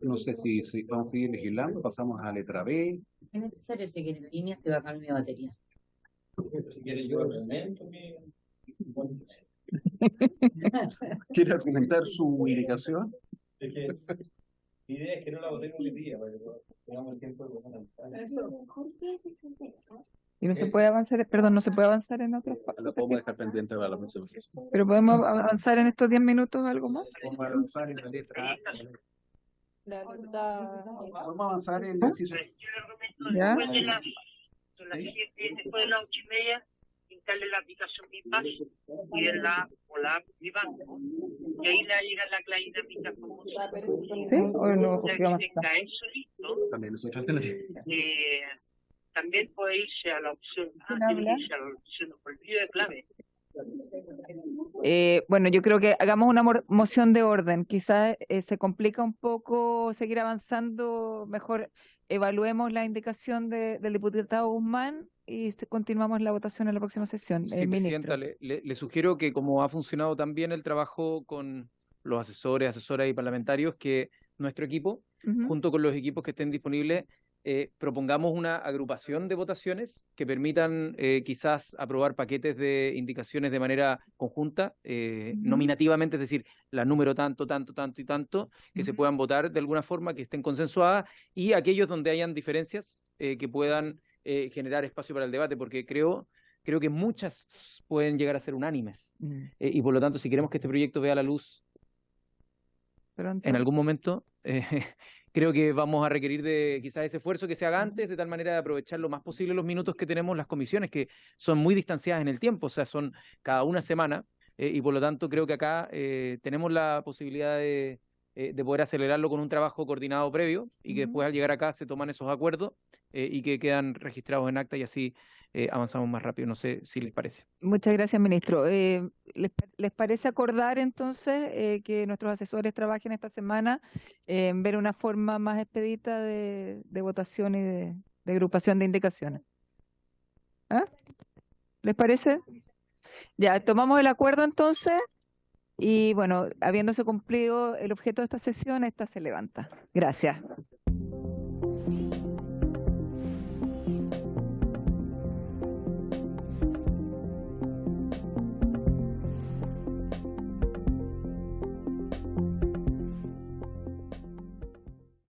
no sé si vamos a seguir legislando. Pasamos a letra B. Es necesario seguir en línea, se va a acabar mi batería. Si quiere yo realmente ¿Quiere argumentar su ubicación? mi idea es que no la votemos hoy día, para que tengamos el tiempo de analizar. Y no se puede avanzar, perdón, no se puede avanzar en otras Lo partes. podemos dejar pendiente para la próxima sesión. Pero podemos avanzar en estos 10 minutos algo más. Vamos a avanzar en la letra A. Vamos a avanzar en el inciso. ¿Ya? Son las 7, después de las 8:30, instale la aplicación Mi Paz y de la Mi Banco. Y ahí le va a llegar la clave dinámica famosa. ¿Sí? ¿O no? Ya que tenga eso listo, También es otra alternativa. también puede irse a la opción A, ¿Quién tiene que habla? irse a la opción olvido de clave. Bueno, yo creo que hagamos una moción de orden. Quizás se complica un poco seguir avanzando. Mejor evaluemos la indicación del diputado Guzmán y continuamos la votación en la próxima sesión. Sí, Ministro. Presidenta, le sugiero que como ha funcionado tan bien el trabajo con los asesores, asesoras y parlamentarios, que nuestro equipo, Ujú. junto con los equipos que estén disponibles, propongamos una agrupación de votaciones que permitan quizás aprobar paquetes de indicaciones de manera conjunta, nominativamente, es decir, la número tanto, tanto, tanto y tanto, que se puedan votar de alguna forma, que estén consensuadas, y aquellos donde hayan diferencias que puedan generar espacio para el debate, porque creo que muchas pueden llegar a ser unánimes. Y por lo tanto, si queremos que este proyecto vea la luz Pronto. en algún momento, creo que vamos a requerir de quizás ese esfuerzo que se haga antes, de tal manera de aprovechar lo más posible los minutos que tenemos las comisiones, que son muy distanciadas en el tiempo, o sea, son cada una semana, y por lo tanto creo que acá tenemos la posibilidad de poder acelerarlo con un trabajo coordinado previo, y que después al llegar acá se toman esos acuerdos y que quedan registrados en acta, y así avanzamos más rápido. No sé si les parece. Muchas gracias, ministro. ¿Les parece acordar entonces que nuestros asesores trabajen esta semana en ver una forma más expedita de votación y de agrupación de indicaciones? ¿Ah? ¿Les parece? Ya, tomamos el acuerdo entonces. Y bueno, habiéndose cumplido el objeto de esta sesión, esta se levanta. Gracias.